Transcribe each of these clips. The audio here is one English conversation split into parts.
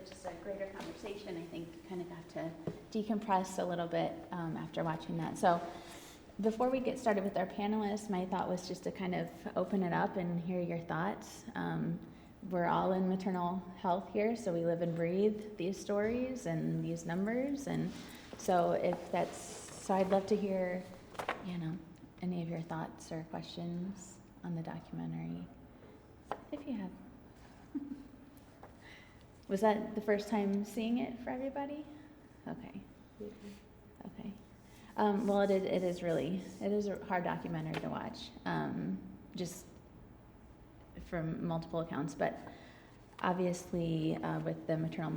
just a greater conversation. I think kind of got to decompress a little bit after watching that. So before we get started with our panelists, my thought was just to kind of open it up and hear your thoughts. We're all in maternal health here, so we live and breathe these stories and these numbers. And so I'd love to hear, any of your thoughts or questions on the documentary, if you have. Was that the first time seeing it for everybody? Okay. Okay. Well, it is a hard documentary to watch, just from multiple accounts, but obviously with the maternal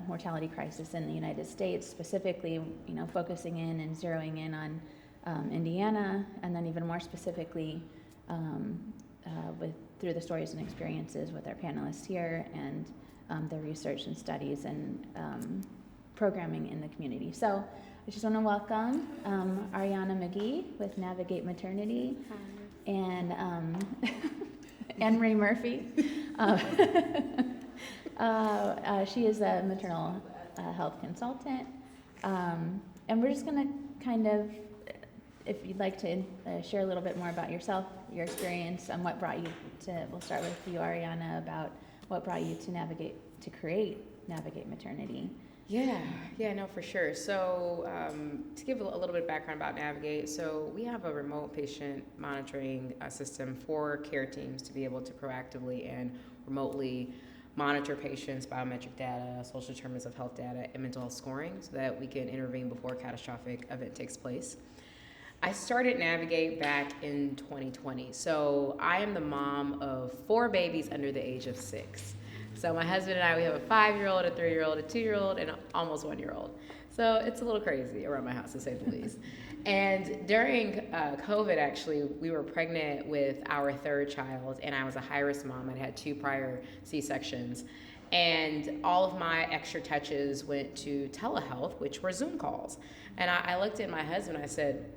mortality crisis in the United States, specifically, focusing in and zeroing in on Indiana, and then even more specifically through the stories and experiences with our panelists here and their research and studies and programming in the community. So I just want to welcome Ariana McGee with Navigate Maternity. Hi. And Anne-Marie Murphy. She is a maternal health consultant. And we're just going to kind of, if you'd like to share a little bit more about yourself, your experience, and what brought you we'll start with you, Ariana, about what brought you to create Navigate Maternity. Yeah, no, for sure. So to give a little bit of background about Navigate, so we have a remote patient monitoring system for care teams to be able to proactively and remotely monitor patients' biometric data, social determinants of health data, and mental health scoring so that we can intervene before a catastrophic event takes place. I started Navigate back in 2020. So I am the mom of 4 babies under the age of 6. So my husband and I, we have a 5-year-old, a 3-year-old, a 2-year-old, and an almost 1-year-old. So it's a little crazy around my house, to say the least. And during COVID, actually, we were pregnant with our 3rd child, and I was a high-risk mom. I'd had 2 prior C-sections. And all of my extra touches went to telehealth, which were Zoom calls. And I looked at my husband, I said,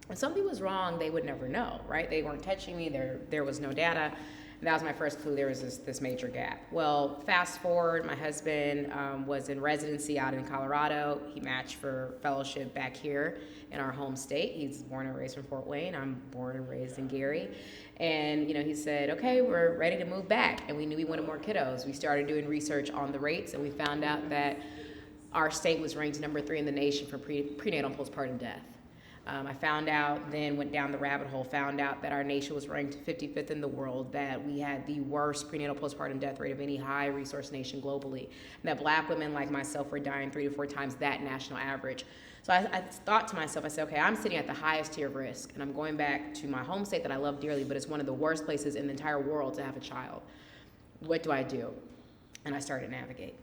if something was wrong, they would never know, right? They weren't touching me, there was no data. And that was my first clue, there was this major gap. Well, fast forward, my husband was in residency out in Colorado. He matched for fellowship back here in our home state. He's born and raised from Fort Wayne. I'm born and raised in Gary. And he said, okay, we're ready to move back. And we knew we wanted more kiddos. We started doing research on the rates, and we found out that our state was ranked number 3 in the nation for prenatal and postpartum death. I found out, then went down the rabbit hole, found out that our nation was ranked 55th in the world, that we had the worst prenatal postpartum death rate of any high resource nation globally, and that Black women like myself were dying 3 to 4 times that national average. So I thought to myself, I said, okay, I'm sitting at the highest tier of risk, and I'm going back to my home state that I love dearly, but it's one of the worst places in the entire world to have a child. What do I do? And I started Navigate.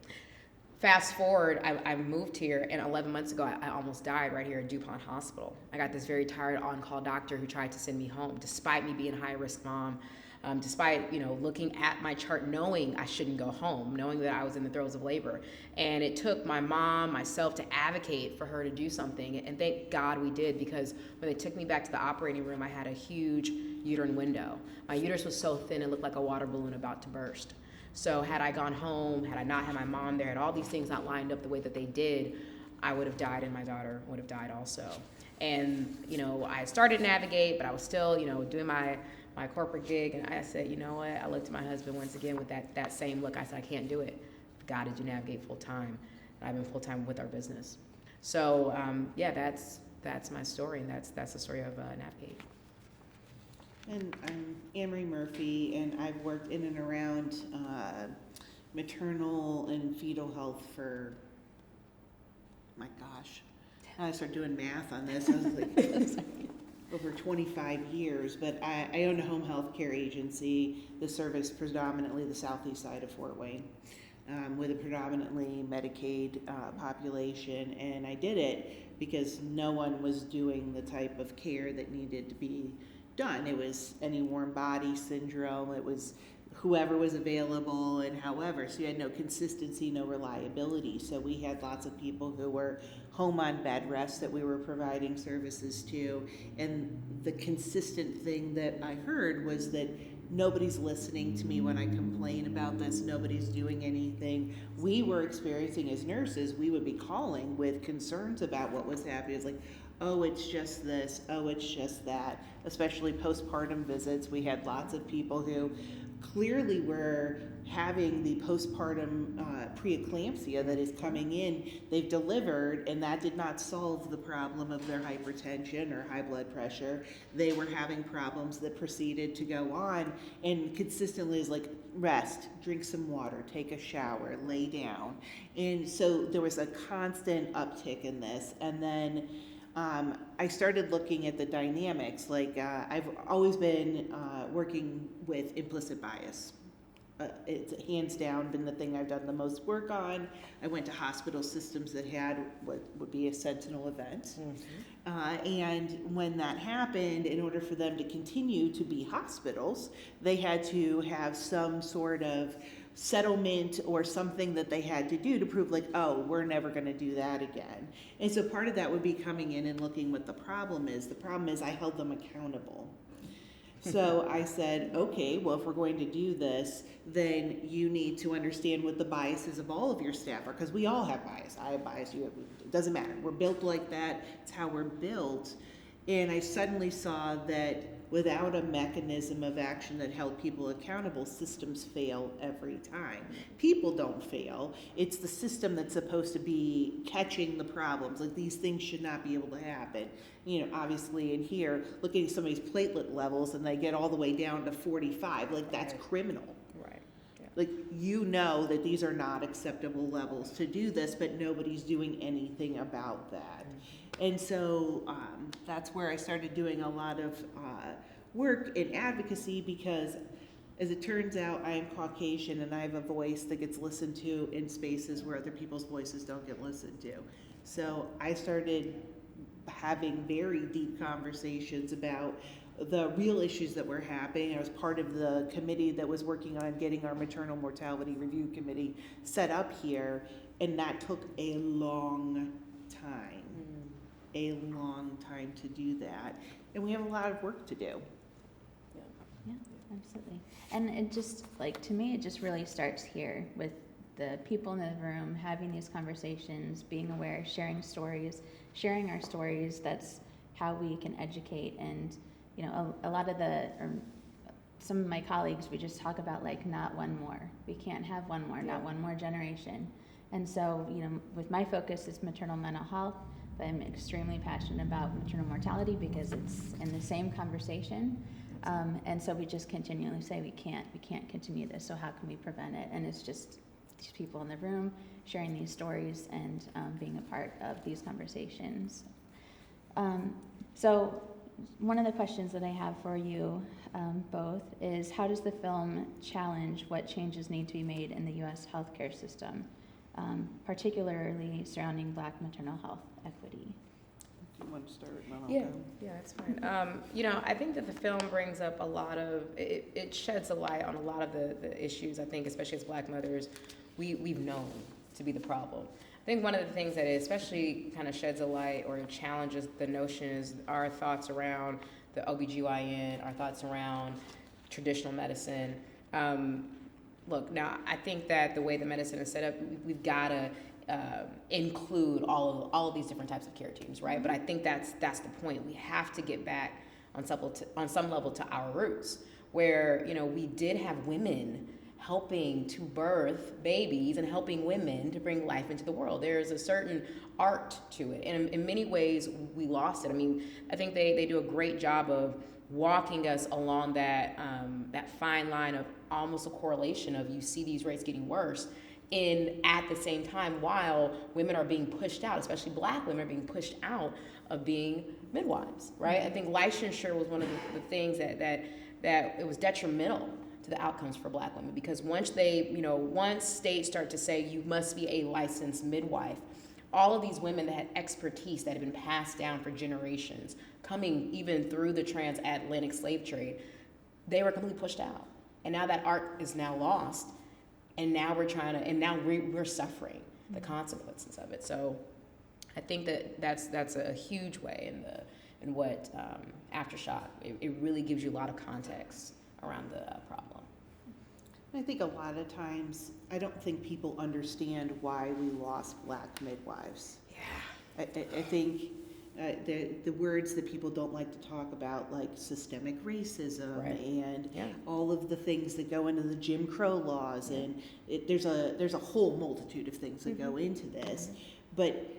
Fast forward, I moved here, and 11 months ago, I almost died right here at DuPont Hospital. I got this very tired on-call doctor who tried to send me home, despite me being a high-risk mom, despite, looking at my chart, knowing I shouldn't go home, knowing that I was in the throes of labor. And it took my mom, myself, to advocate for her to do something, and thank God we did, because when they took me back to the operating room, I had a huge uterine window. My uterus was so thin, it looked like a water balloon about to burst. So had I gone home, had I not had my mom there, had all these things not lined up the way that they did, I would have died, and my daughter would have died also. And, I started Navigate, but I was still, doing my corporate gig, and I said, you know what? I looked at my husband once again with that same look. I said, I can't do it. I've got to do Navigate full time. And I've been full time with our business. So, that's my story, and that's the story of Navigate. And I'm Anne-Marie Murphy, and I've worked in and around maternal and fetal health for, my gosh, I started doing math on this. I was like, over 25 years. But I own a home health care agency that service predominantly the southeast side of Fort Wayne, with a predominantly Medicaid population. And I did it because no one was doing the type of care that needed to be done. It was any warm body syndrome. It was whoever was available and however. So you had no consistency, no reliability. So we had lots of people who were home on bed rest that we were providing services to. And the consistent thing that I heard was that nobody's listening to me when I complain about this this, nobody's doing anything. We were experiencing as nurses, we would be calling with concerns about what was happening. It's like, oh, it's just this, oh, it's just that. Especially postpartum visits, we had lots of people who clearly were having the postpartum preeclampsia that is coming in. They've delivered, and that did not solve the problem of their hypertension or high blood pressure. They were having problems that proceeded to go on, and consistently is like, rest, drink some water, take a shower, lay down. And so there was a constant uptick in this. And then I started looking at the dynamics. Like I've always been working with implicit bias. It's hands down been the thing I've done the most work on. I went to hospital systems that had what would be a sentinel event. And when that happened, in order for them to continue to be hospitals, they had to have some sort of settlement or something that they had to do to prove like, oh, we're never going to do that again. And so part of that would be coming in and looking what the problem is. The problem is I held them accountable. So I said, okay, well, if we're going to do this, then you need to understand what the biases of all of your staff are, because we all have bias. I have bias, you have, it doesn't matter. We're built like that. It's how we're built. And I suddenly saw that without a mechanism of action that held people accountable, systems fail every time. People don't fail. It's the system that's supposed to be catching the problems. Like, these things should not be able to happen. You know, obviously in here, looking at somebody's platelet levels and they get all the way down to 45, like that's criminal. Right. Yeah. Like, you know that these are not acceptable levels to do this, but nobody's doing anything about that. And so that's where I started doing a lot of work in advocacy, because as it turns out, I am Caucasian and I have a voice that gets listened to in spaces where other people's voices don't get listened to. So I started having very deep conversations about the real issues that were happening. I was part of the committee that was working on getting our maternal mortality review committee set up here, and that took a long time. A long time to do that, and we have a lot of work to do. Yeah, absolutely. And it just, like, to me, it just really starts here with the people in the room having these conversations, being aware, sharing our stories. That's how we can educate. And, you know, a lot of some of my colleagues, we just talk about, like, not one more. We can't have one more, not one more generation. And so, you know, with my focus is maternal mental health. I'm extremely passionate about maternal mortality because it's in the same conversation. And so we just continually say we can't continue this, so how can we prevent it? And it's just these people in the room sharing these stories and being a part of these conversations. So one of the questions that I have for you both is, how does the film challenge what changes need to be made in the U.S. healthcare system, particularly surrounding Black maternal health equity? Do you want to start? Yeah, that's fine. You know, I think that the film brings up a lot of, it sheds a light on a lot of the issues, I think, especially as Black mothers, we've known to be the problem. I think one of the things that especially kind of sheds a light or challenges the notion is our thoughts around the OBGYN, our thoughts around traditional medicine. Look, now, I think that the way the medicine is set up, we've got to include all of these different types of care teams, right? But I think that's the point. We have to get back on some level to our roots, where, you know, we did have women helping to birth babies and helping women to bring life into the world. There's a certain art to it, and in many ways, we lost it. I mean, I think they do a great job of walking us along that fine line of almost a correlation of, you see these rates getting worse, at the same time, while women are being pushed out, especially Black women are being pushed out of being midwives, right? I think licensure was one of the things that it was detrimental to the outcomes for Black women, because once states start to say you must be a licensed midwife, all of these women that had expertise that had been passed down for generations, coming even through the transatlantic slave trade, they were completely pushed out. And now that art is now lost, and now we're suffering the consequences of it. So I think that's a huge way in what Aftershock, it really gives you a lot of context around the problem. I think a lot of times, I don't think people understand why we lost Black midwives. Yeah. I think the words that people don't like to talk about, like systemic racism Right. and Yeah. all of the things that go into the Jim Crow laws, Yeah. and there's a whole multitude of things that go into this. But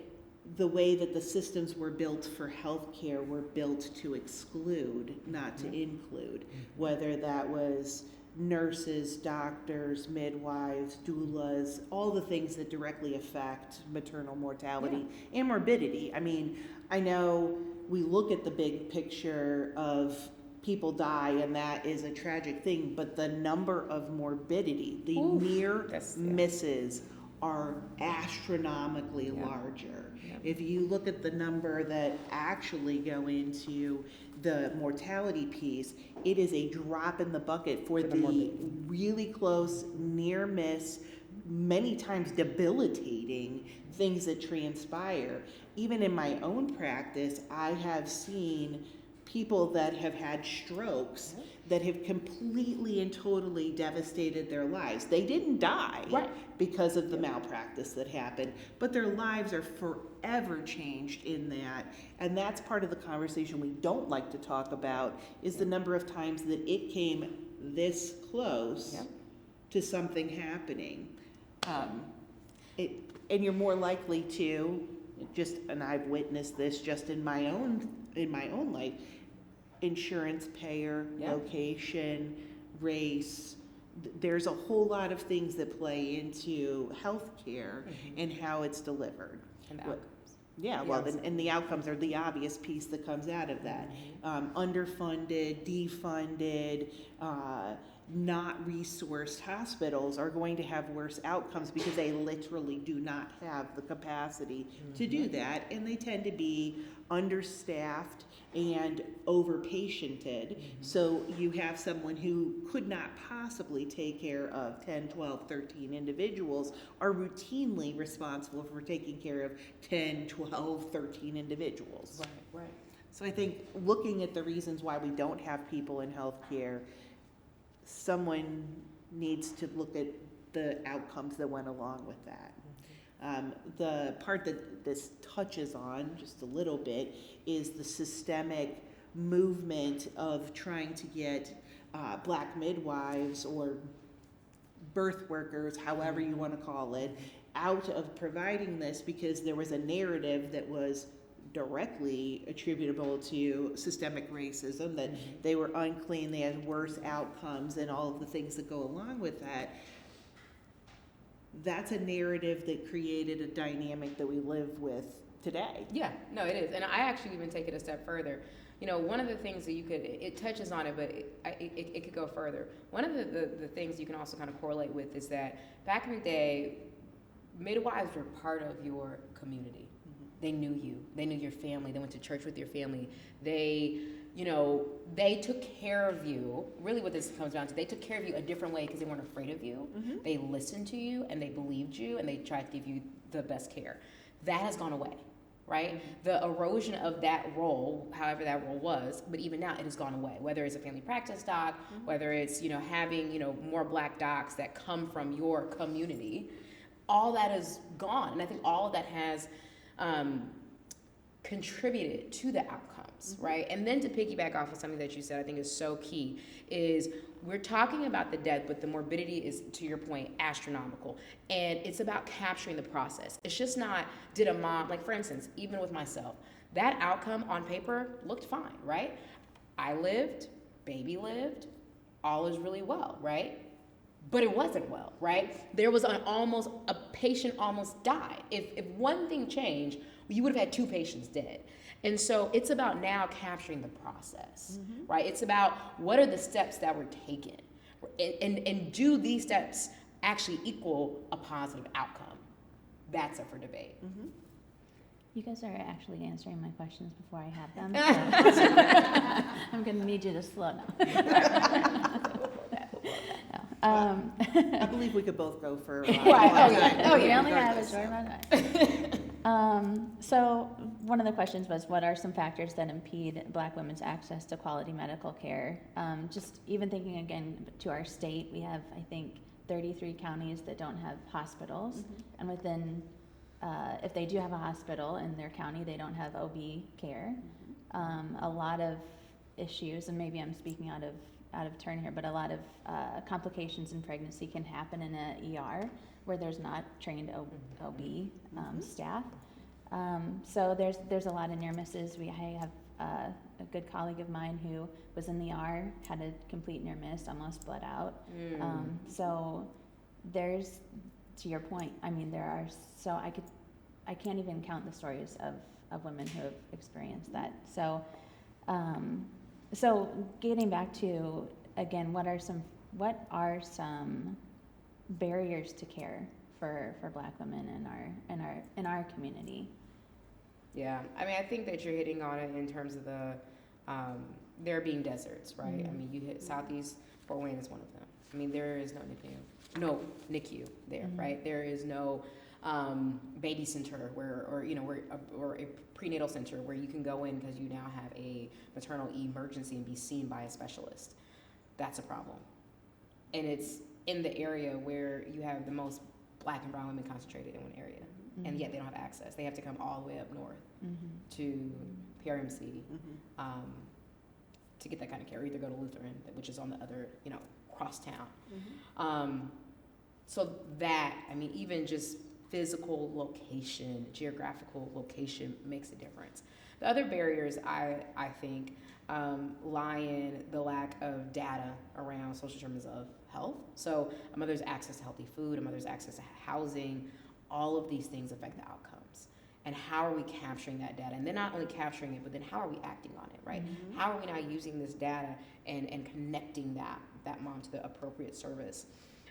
the way that the systems were built for healthcare were built to exclude, not to include, whether that was nurses, doctors, midwives, doulas, all the things that directly affect maternal mortality and morbidity. I mean, I know we look at the big picture of people die, and that is a tragic thing, but the number of morbidity, the near misses are astronomically larger. If you look at the number that actually go into the mortality piece, it is a drop in the bucket for the really close, near miss, many times debilitating things that transpire. Even in my own practice, I have seen people that have had strokes that have completely and totally devastated their lives. They didn't die because of the malpractice that happened, but their lives are forever changed in that. And that's part of the conversation we don't like to talk about, is the number of times that it came this close to something happening. And you're more likely to and I've witnessed this just in my own life, insurance payer, location, race. There's a whole lot of things that play into healthcare and how it's delivered. And the outcomes. Yeah, well, and the outcomes are the obvious piece that comes out of that. Underfunded, defunded, not resourced hospitals are going to have worse outcomes because they literally do not have the capacity to do that, and they tend to be understaffed and over-patiented. So you have someone who could not possibly take care of 10, 12, 13 individuals are routinely responsible for taking care of 10, 12, 13 individuals. Right. So I think looking at the reasons why we don't have people in healthcare, someone needs to look at the outcomes that went along with that. The part that this touches on just a little bit is the systemic movement of trying to get Black midwives or birth workers, however you want to call it, out of providing this, because there was a narrative that was directly attributable to systemic racism, that they were unclean, they had worse outcomes, and all of the things that go along with that. That's a narrative that created a dynamic that we live with today. Yeah, no, it is. And I actually even take it a step further. You know, one of the things that it touches on it, but it could go further. One of the things you can also kind of correlate with is that back in the day, midwives were part of your community. They knew you. They knew your family. They went to church with your family. They took care of you. Really what this comes down to, they took care of you a different way because they weren't afraid of you. They listened to you, and they believed you, and they tried to give you the best care. That has gone away, right? The erosion of that role, however that role was, but even now it has gone away. Whether it's a family practice doc, whether it's, having, more Black docs that come from your community, all that is gone. And I think all of that has contributed to the outcomes, right? And then to piggyback off of something that you said, I think is so key, is we're talking about the death, but the morbidity is, to your point, astronomical. And it's about capturing the process. It's just not, did a mom, like for instance, even with myself, that outcome on paper looked fine, right? I lived, baby lived, all is really well, right? But it wasn't well, right? There was a patient almost died. If one thing changed, you would have had 2 patients dead. And so it's about now capturing the process, right? It's about what are the steps that were taken, and do these steps actually equal a positive outcome? That's up for debate. You guys are actually answering my questions before I have them. So I'm going to need you to slow down. I believe we could both go for a Right. long time. We only have a short amount of time. So one of the questions was, what are some factors that impede Black women's access to quality medical care? Just even thinking again to our state, we have, I think, 33 counties that don't have hospitals, and within, if they do have a hospital in their county, they don't have OB care. A lot of issues, and maybe I'm speaking out of turn here, but a lot of complications in pregnancy can happen in a ER where there's not trained OB staff. So there's a lot of near misses. I have a good colleague of mine who was in the ER, had a complete near miss, almost bled out. So there's, to your point, I mean, there are, so I can't even count the stories of women who have experienced that. So, so getting back to, again, what are some barriers to care for Black women in our community? Yeah, I mean, I think that you're hitting on it in terms of the there being deserts, right? I mean, you hit Southeast Fort Wayne is one of them. I mean, there is no NICU there, right? There is no baby center or a prenatal center where you can go in because you now have a maternal emergency and be seen by a specialist. That's a problem, and it's in the area where you have the most Black and brown women concentrated in one area, and yet they don't have access. They have to come all the way up north to PRMC to get that kind of care, or either go to Lutheran, which is on the other, cross town. So that, I mean, even just physical location, geographical location makes a difference. The other barriers, I think, lie in the lack of data around social determinants of health. So a mother's access to healthy food, a mother's access to housing, all of these things affect the outcomes. And how are we capturing that data? And then not only capturing it, but then how are we acting on it, right? How are we now using this data and connecting that mom to the appropriate service?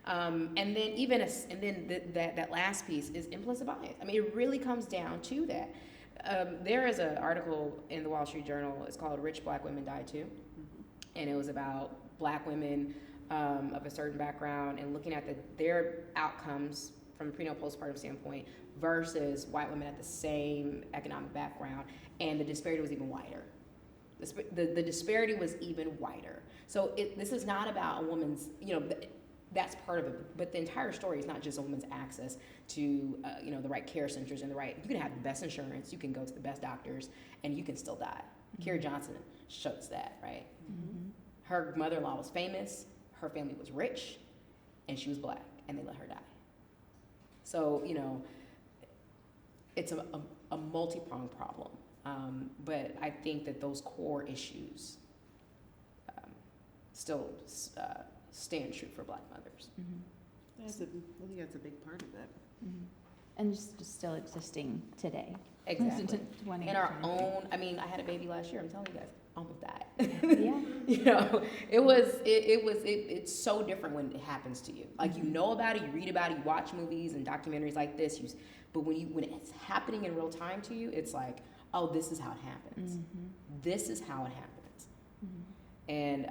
And then that last piece is implicit bias. I mean, it really comes down to that. There is an article in the Wall Street Journal. It's called "Rich Black Women Die Too," and it was about Black women of a certain background and looking at their outcomes from a prenatal postpartum standpoint versus white women at the same economic background, and the disparity was even wider. The disparity was even wider. So this is not about a woman's, that's part of it, but the entire story is not just a woman's access to, the right care centers and you can have the best insurance, you can go to the best doctors, and you can still die. Kerry Johnson shows that, right? Her mother-in-law was famous, her family was rich, and she was Black, and they let her die. So, it's a multi-pronged problem, but I think that those core issues still stand true for Black mothers. I think that's a big part of it. And just still existing today. Exactly. In our own, I mean, I had a baby last year, I'm telling you guys, almost died. It's so different when it happens to you. Like, you know about it, you read about it, you watch movies and documentaries like this, but when it's happening in real time to you, it's like, oh, this is how it happens. This is how it happens. And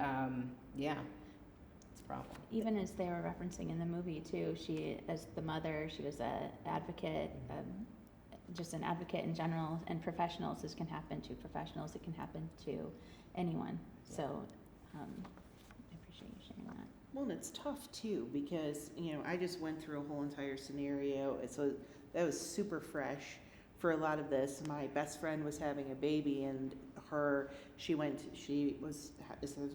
it's a problem. Even as they were referencing in the movie too, she, as the mother, she was an advocate, just an advocate in general, and professionals. This can happen to professionals. It can happen to anyone. So I appreciate you sharing that. Well, and it's tough too, because, I just went through a whole entire scenario. So that was super fresh for a lot of this. My best friend was having a baby, and she was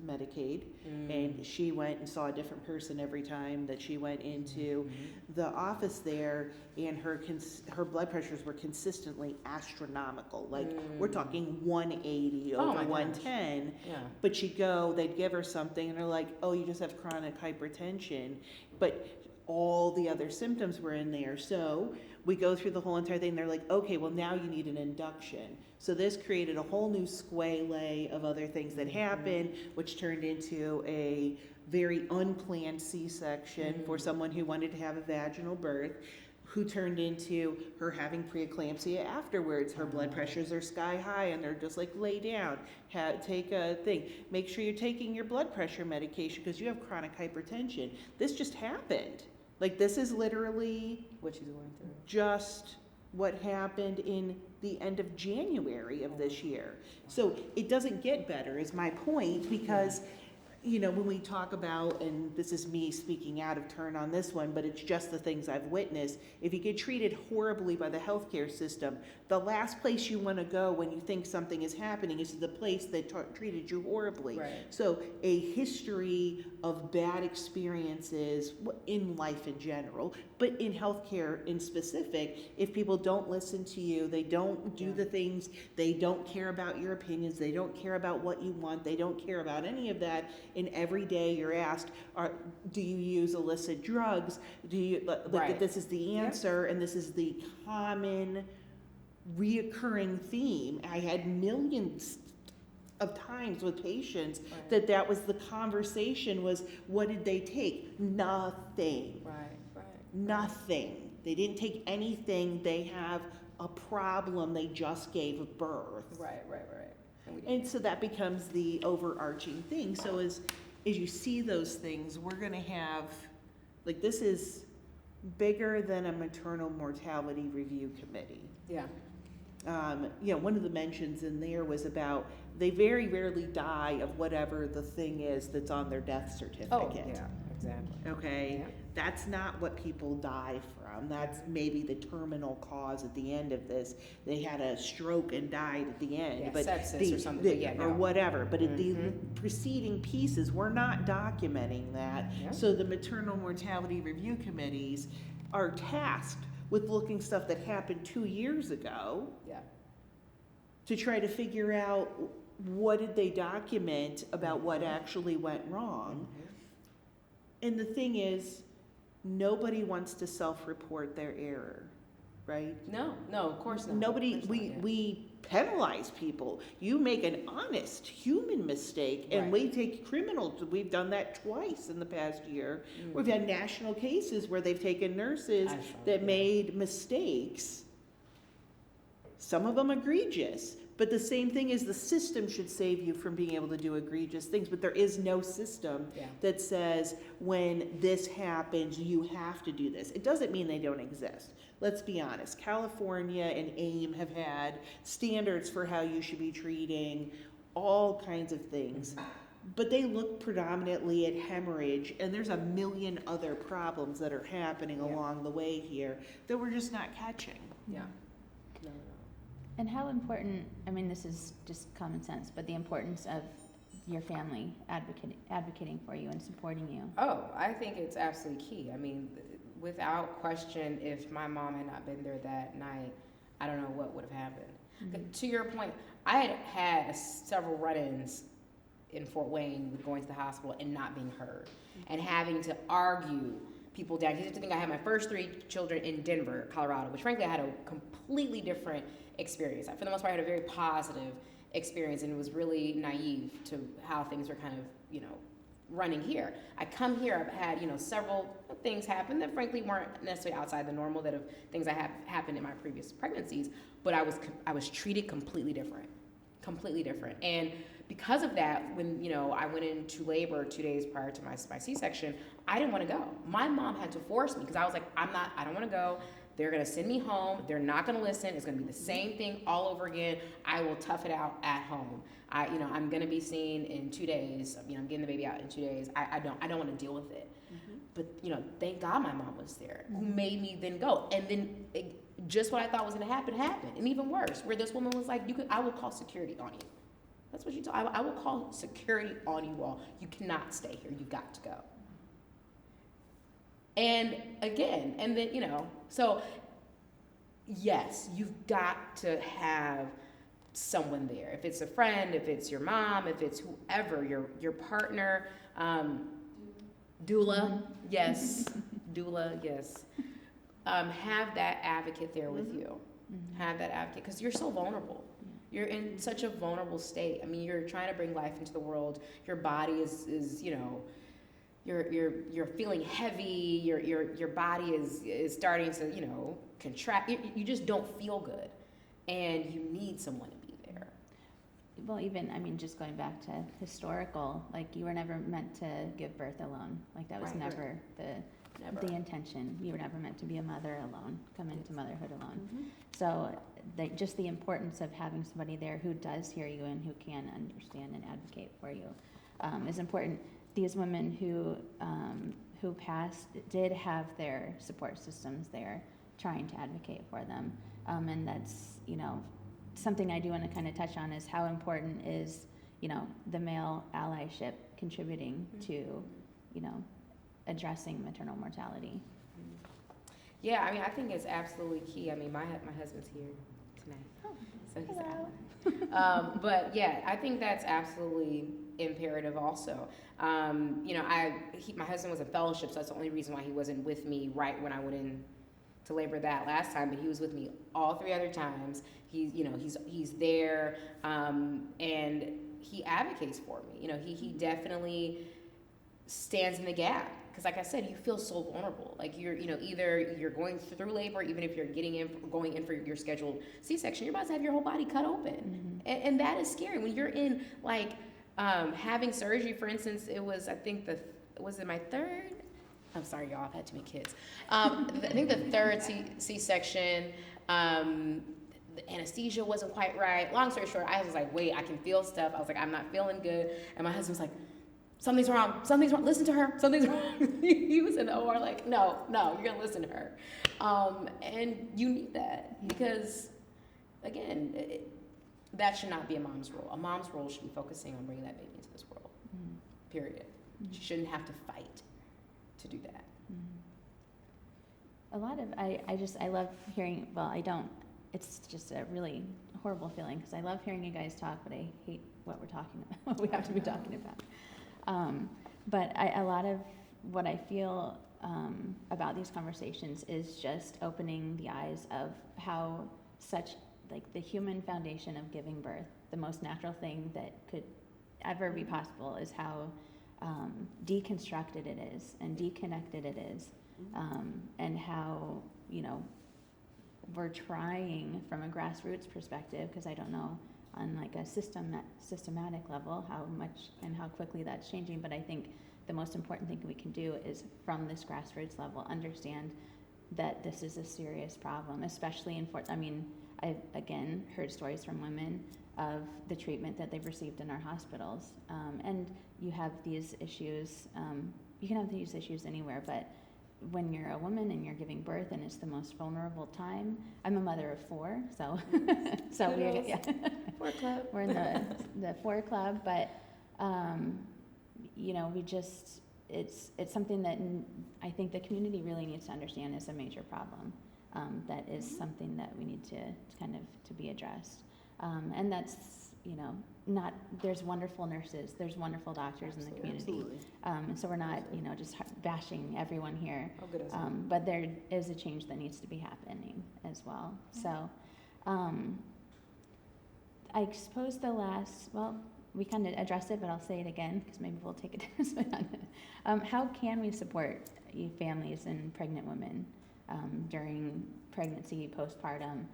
Medicaid, and she went and saw a different person every time that she went into the office there, and her blood pressures were consistently astronomical. Like, we're talking 180 over 110. Yeah. But they'd give her something, and they're like, oh, you just have chronic hypertension. But all the other symptoms were in there. So we go through the whole entire thing. They're like, okay, well, now you need an induction. So this created a whole new squalene of other things that happened, which turned into a very unplanned C-section for someone who wanted to have a vaginal birth, who turned into her having preeclampsia afterwards. Her blood pressures are sky high, and they're just like, lay down, take a thing. Make sure you're taking your blood pressure medication because you have chronic hypertension. This just happened. Like, this is literally what she's going through. Just what happened in the end of January of this year. So it doesn't get better, is my point, because, you know, when we talk about, and this is me speaking out of turn on this one, but it's just the things I've witnessed. If you get treated horribly by the healthcare system, the last place you want to go when you think something is happening is the place that treated you horribly. Right. So a history of bad experiences in life in general, but in healthcare in specific, if people don't listen to you, they don't do the things, they don't care about your opinions, they don't care about what you want, they don't care about any of that, and every day you're asked, do you use illicit drugs? Do you, Right. this is the answer, and this is the common reoccurring theme. I had millions of times with patients that was the conversation was, what did they take? Nothing. Right. Nothing. They didn't take anything. They have a problem. They just gave birth. Right. And so that becomes the overarching thing. So as you see those things, we're going to have, like, this is bigger than a maternal mortality review committee. Yeah. You know, one of the mentions in there was about they very rarely die of whatever the thing is that's on their death certificate. Oh, yeah, exactly. Okay? Yeah. That's not what people die from. That's maybe the terminal cause at the end of this. They had a stroke and died at the end. Yeah, but sepsis or something, or no. whatever. But at the preceding pieces, we're not documenting that. Yeah. So the maternal mortality review committees are tasked with looking stuff that happened 2 years ago Yeah. to try to figure out what did they document about what actually went wrong. And the thing is, nobody wants to self-report their error, right? No, of course not. Nobody, Of course not, yeah. we penalize people. You make an honest human mistake, and Right. we take criminals. We've done that twice in the past year. We've had national cases where they've taken nurses I saw that that. made mistakes. Some of them egregious. But the same thing is the system should save you from being able to do egregious things. But there is no system Yeah. that says when this happens, you have to do this. It doesn't mean they don't exist. Let's be honest. California and AIM have had standards for how you should be treating all kinds of things. But they look predominantly at hemorrhage, and there's a million other problems that are happening Yeah. along the way here that we're just not catching. Yeah. No. And how important, I mean, this is just common sense, but the importance of your family advocating for you and supporting you. Oh, I think it's absolutely key. I mean, without question, if my mom had not been there that night, I don't know what would have happened. To your point, I had several run-ins in Fort Wayne with going to the hospital and not being heard and having to argue people down. You have to think I had my first 3 children in Denver, Colorado, which frankly I had a completely different experience. For the most part, I had a very positive experience, and it was really naive to how things were kind of, running here. I come here, I've had, several things happen that frankly weren't necessarily outside the normal, that have things that have happened in my previous pregnancies, but I was treated completely different. And because of that, when, I went into labor 2 days prior to my C-section, I didn't want to go. My mom had to force me because I was like, I don't want to go. They're going to send me home. They're not going to listen. It's going to be the same thing all over again. I will tough it out at home. I'm going to be seen in 2 days. I'm getting the baby out in 2 days. I don't want to deal with it. But, thank God my mom was there, who made me then go. And then just what I thought was going to happen happened. And even worse, where this woman was like, I will call security on you. That's what she told. I will call security on you all. You cannot stay here. You've got to go. And again, and then, so yes, you've got to have someone there. If it's a friend, if it's your mom, if it's whoever, your partner, doula, yes, doula, yes. Have that advocate there with you. Have that advocate, because you're so vulnerable. You're in such a vulnerable state. I mean, you're trying to bring life into the world. Your body is you're feeling heavy. Your body is starting to, contract. You just don't feel good, and you need someone to be there. Well, even, just going back to historical, like, you were never meant to give birth alone. Like, that was Right. never Never. the intention. You were never meant to be a mother alone, come into motherhood alone. Mhm. So just the importance of having somebody there who does hear you and who can understand and advocate for you is important. These women who passed did have their support systems there trying to advocate for them. And that's, something I do want to kind of touch on is how important is, the male allyship contributing to, addressing maternal mortality. Yeah, I mean, I think it's absolutely key. I mean, my husband's here tonight, so he's Hello. out. But yeah, I think that's absolutely imperative also. My husband was in fellowship, so that's the only reason why he wasn't with me right when I went in to labor that last time, but he was with me all 3 other times. He's there, and he advocates for me. He definitely stands in the gap. Because like I said, you feel so vulnerable. Like either you're going through labor, even if you're going in for your scheduled C-section, you're about to have your whole body cut open. And that is scary. When you're in having surgery, for instance, was it my third? I'm sorry, y'all, I've had too many kids. I think the third C-section, the anesthesia wasn't quite right. Long story short, I was like, wait, I can feel stuff. I was like, I'm not feeling good. And my husband was like, something's wrong, listen to her, something's wrong. He was in the OR like, no, you're gonna listen to her. And you need that because, again, that should not be a mom's role. A mom's role should be focusing on bringing that baby into this world, period. She shouldn't have to fight to do that. A lot of, I love hearing, it's just a really horrible feeling because I love hearing you guys talk, but I hate what we're talking about, what we have to be talking about. But a lot of what I feel about these conversations is just opening the eyes of how the human foundation of giving birth, the most natural thing that could ever be possible is how deconstructed it is and deconnected it is, and how, we're trying from a grassroots perspective, because I don't know on a systematic level how much and how quickly that's changing, but I think the most important thing we can do is from this grassroots level understand that this is a serious problem, especially I've again heard stories from women of the treatment that they've received in our hospitals, and you have these issues, you can have these issues anywhere, but when you're a woman and you're giving birth and it's the most vulnerable time. I'm a mother of 4, so Four club. we're in the 4 club, but it's something that I think the community really needs to understand is a major problem. That is something that we need to kind of to be addressed, and that's there's wonderful nurses, there's wonderful doctors in the community, and so we're not just bashing everyone here, but there is a change that needs to be happening as well. So I suppose we kind of addressed it, but I'll say it again because maybe we'll take a different spin on it. How can we support families and pregnant women during pregnancy, postpartum,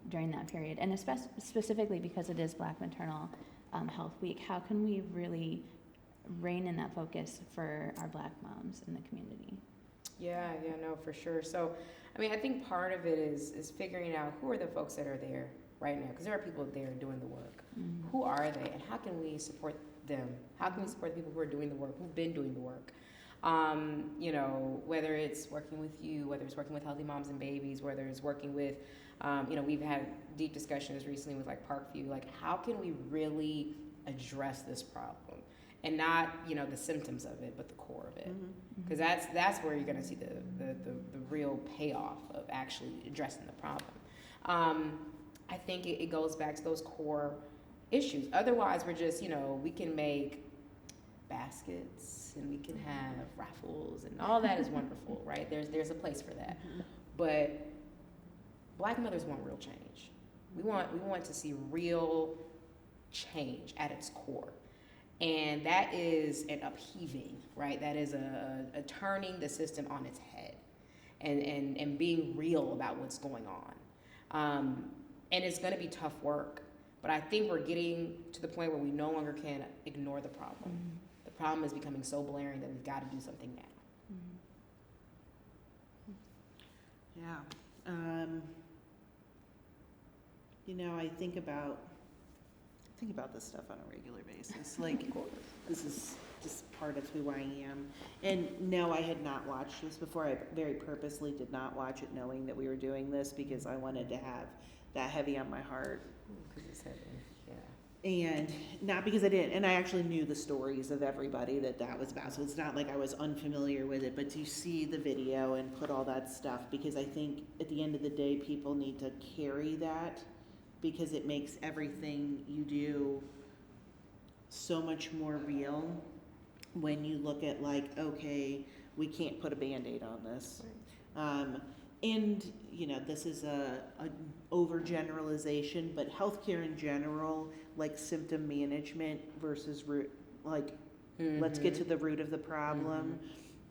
during that period, and specifically because it is Black Maternal Health Week? How can we really rein in that focus for our Black moms in the community? Yeah, no, for sure. So, I think part of it is figuring out who are the folks that are there right now, because there are people there doing the work. Mm-hmm. Who are they, and how can we support them? How can we support the people who are doing the work, who've been doing the work? Whether it's working with you, whether it's working with Healthy Moms and Babies, whether it's working with, we've had deep discussions recently with Parkview, how can we really address this problem? And not, the symptoms of it, but the core of it. Because that's where you're gonna see the real payoff of actually addressing the problem. I think it goes back to those core issues. Otherwise, we're just, we can make baskets and we can have raffles and all that is wonderful, right? There's a place for that. But Black mothers want real change. We want to see real change at its core. And that is an upheaving, right? That is a turning the system on its head and being real about what's going on. And it's going to be tough work, but I think we're getting to the point where we no longer can ignore the problem. The problem is becoming so blaring that we've got to do something now. Yeah. I think about this stuff on a regular basis. Like, this is just part of who I am. And no, I had not watched this before. I very purposely did not watch it knowing that we were doing this because I wanted to have that heavy on my heart. Because it's heavy, yeah. And not because I didn't, and I actually knew the stories of everybody that was about. So it's not like I was unfamiliar with it, but to see the video and put all that stuff, because I think at the end of the day, people need to carry that because it makes everything you do so much more real when you look at like, okay, we can't put a Band-Aid on this. And this is a overgeneralization, but healthcare in general, like symptom management versus root, like let's get to the root of the problem.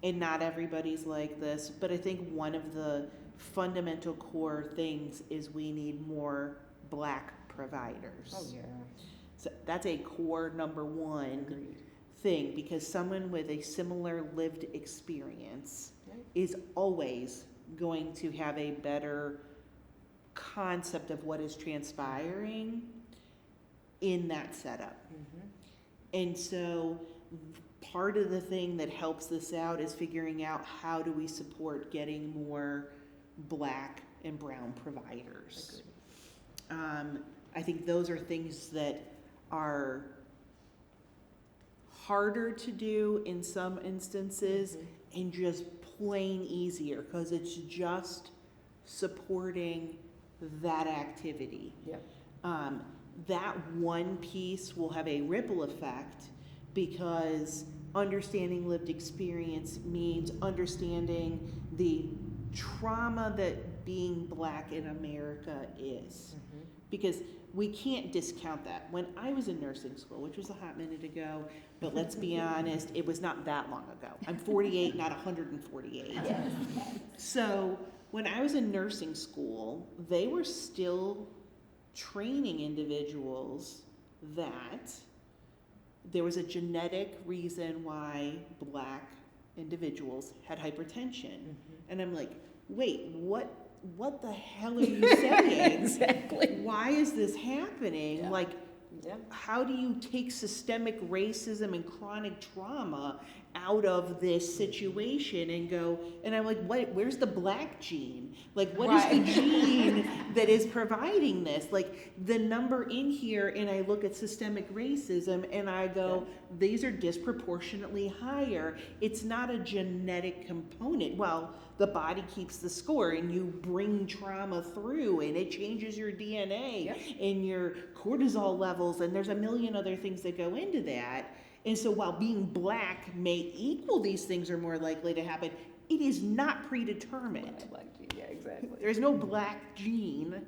And not everybody's like this, but I think one of the fundamental core things is we need more Black providers. Oh, yeah. So that's a core number one Agreed. thing, because someone with a similar lived experience is always going to have a better concept of what is transpiring in that setup. And so part of the thing that helps this out is figuring out how do we support getting more Black and brown providers. I think those are things that are harder to do in some instances and just plain easier because it's just supporting that activity. That one piece will have a ripple effect because understanding lived experience means understanding the trauma that being Black in America is. Because we can't discount that. When I was in nursing school, which was a hot minute ago, but let's be honest, it was not that long ago. I'm 48, not 148. So when I was in nursing school, they were still training individuals that there was a genetic reason why Black individuals had hypertension. And I'm like, wait, what the hell are you saying? Exactly. Why is this happening? Like, how do you take systemic racism and chronic trauma out of this situation and go, and I'm like, where's the Black gene? Like, what is the gene that is providing this? Like, the number in here, and I look at systemic racism and I go, these are disproportionately higher. It's not a genetic component. Well, the body keeps the score and you bring trauma through and it changes your DNA and your cortisol levels, and there's a million other things that go into that. And so while being Black may equal these things are more likely to happen, it is not predetermined. Black gene, yeah, exactly. There's no Black gene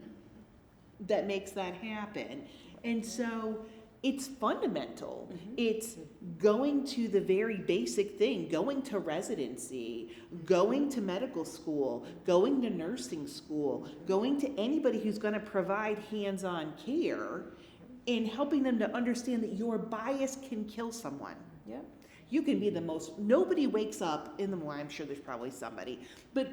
that makes that happen. And so it's fundamental. It's going to the very basic thing, going to residency, going to medical school, going to nursing school, going to anybody who's going to provide hands-on care, and helping them to understand that your bias can kill someone. You can be the most, nobody wakes up in the morning, I'm sure there's probably somebody, but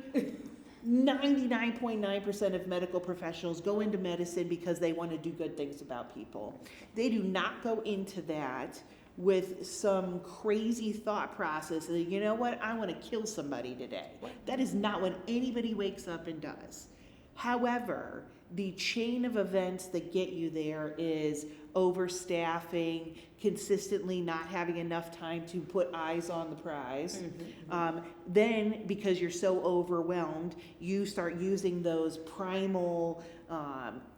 99.9% of medical professionals go into medicine because they want to do good things about people. They do not go into that with some crazy thought process that, you know what, I want to kill somebody today. That is not what anybody wakes up and does. However, the chain of events that get you there is overstaffing, consistently not having enough time to put eyes on the prize. Then, because you're so overwhelmed, you start using those primal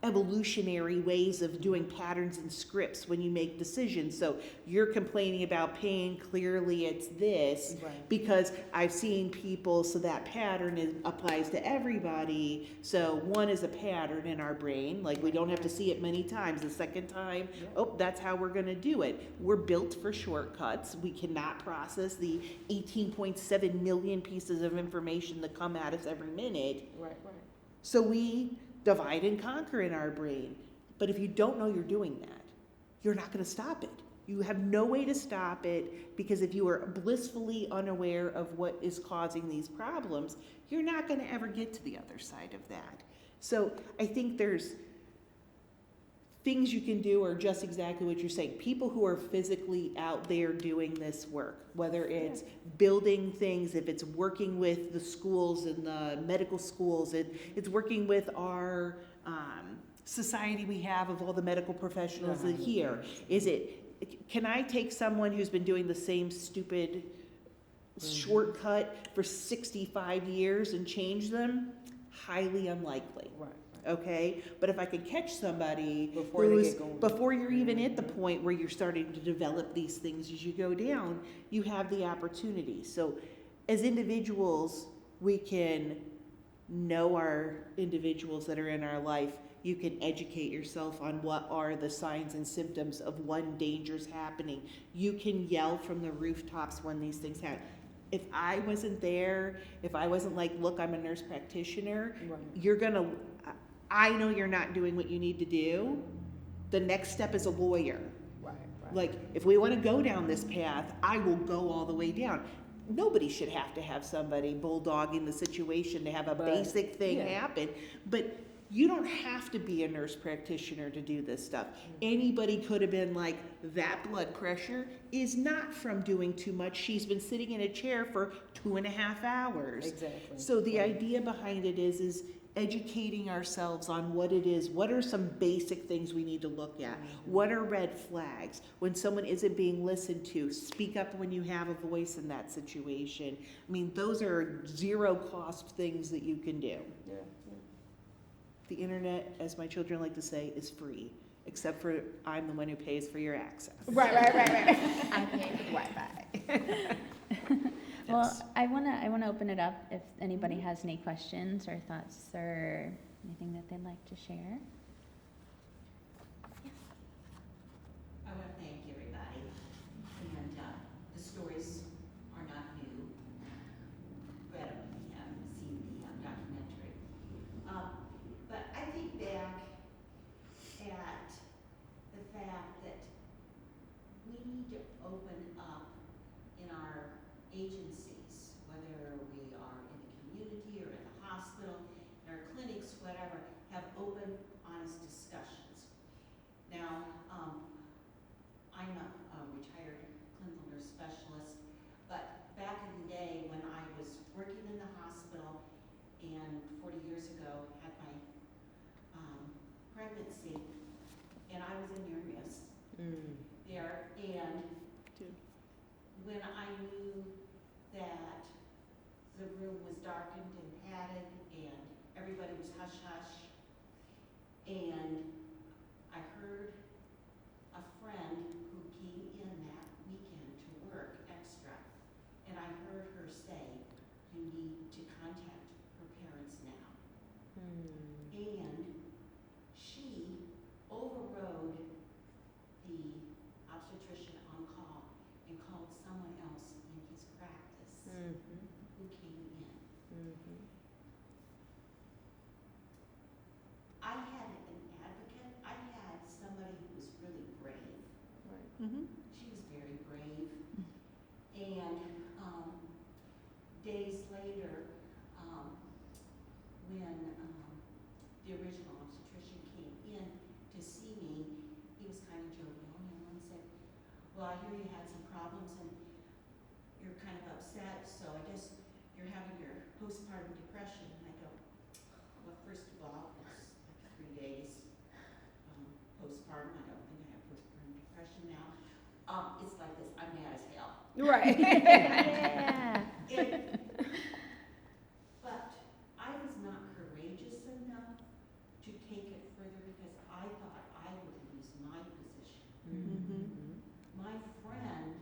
evolutionary ways of doing patterns and scripts when you make decisions. So you're complaining about pain, clearly it's this, because I've seen people, so that pattern applies to everybody. So one is a pattern in our brain, like we don't have to see it many times. The second time, oh, that's how we're gonna do it. We're built for shortcuts. We cannot process the 18.7 million pieces of information that come at us every minute. So we divide and conquer in our brain. But if you don't know you're doing that, you're not going to stop it. You have no way to stop it, because if you are blissfully unaware of what is causing these problems, you're not going to ever get to the other side of that. So I think there's things you can do, or just exactly what you're saying. People who are physically out there doing this work, whether it's building things, if it's working with the schools and the medical schools, it's working with our society we have of all the medical professionals that here. Can I take someone who's been doing the same stupid shortcut for 65 years and change them? Highly unlikely. Right. Okay, but if I could catch somebody Before they get going. before you're even at the point where you're starting to develop these things as you go down, you have the opportunity. So as individuals, we can know our individuals that are in our life. You can educate yourself on what are the signs and symptoms of when danger's happening. You can yell from the rooftops when these things happen. If I wasn't there, if I wasn't like, look, I'm a nurse practitioner, Right. I know you're not doing what you need to do. The next step is a lawyer. Right. Like, if we want to go down this path, I will go all the way down. Nobody should have to have somebody bulldogging the situation to have a basic thing happen. But you don't have to be a nurse practitioner to do this stuff. Anybody could have been like, that blood pressure is not from doing too much. She's been sitting in a chair for 2.5 hours. Exactly. So the idea behind it is educating ourselves on what it is. What are some basic things we need to look at? What are red flags? When someone isn't being listened to, speak up when you have a voice in that situation. I mean, those are zero cost things that you can do. Yeah. The internet, as my children like to say, is free, except for I'm the one who pays for your access. Right. I pay for Wi-Fi. Well, I wanna open it up if anybody has any questions or thoughts or anything that they'd like to share. I want to thank everybody, and the stories are not new. Read them, we haven't seen the documentary. But I think back at the fact that we need to open up in our agencies, whether we are in the community or in the hospital, in our clinics, whatever, have open, honest discussions. Now, I'm a retired clinical nurse specialist, but back in the day when I was working in the hospital and 40 years ago had my pregnancy, and I was in near miss there, and when I knew that the room was darkened and padded and everybody was hush-hush, and I heard a friend who came in that weekend to work extra, and I heard her say, you need to contact her parents now. And she overrode the obstetrician on call and called someone else in his practice who came in. I had an advocate, I had somebody who was really brave. Mm-hmm. She was very brave. And days later, when the original obstetrician came in to see me, he was kind of jovial and said, well, I hear you had some problems and you're kind of upset, so I guess you're having your postpartum depression. And I go, well, first of all, it's like 3 days postpartum. I don't think I have postpartum depression now. It's like this, I'm mad as hell. Right. Yeah. But I was not courageous enough to take it further because I thought I would lose my position. My friend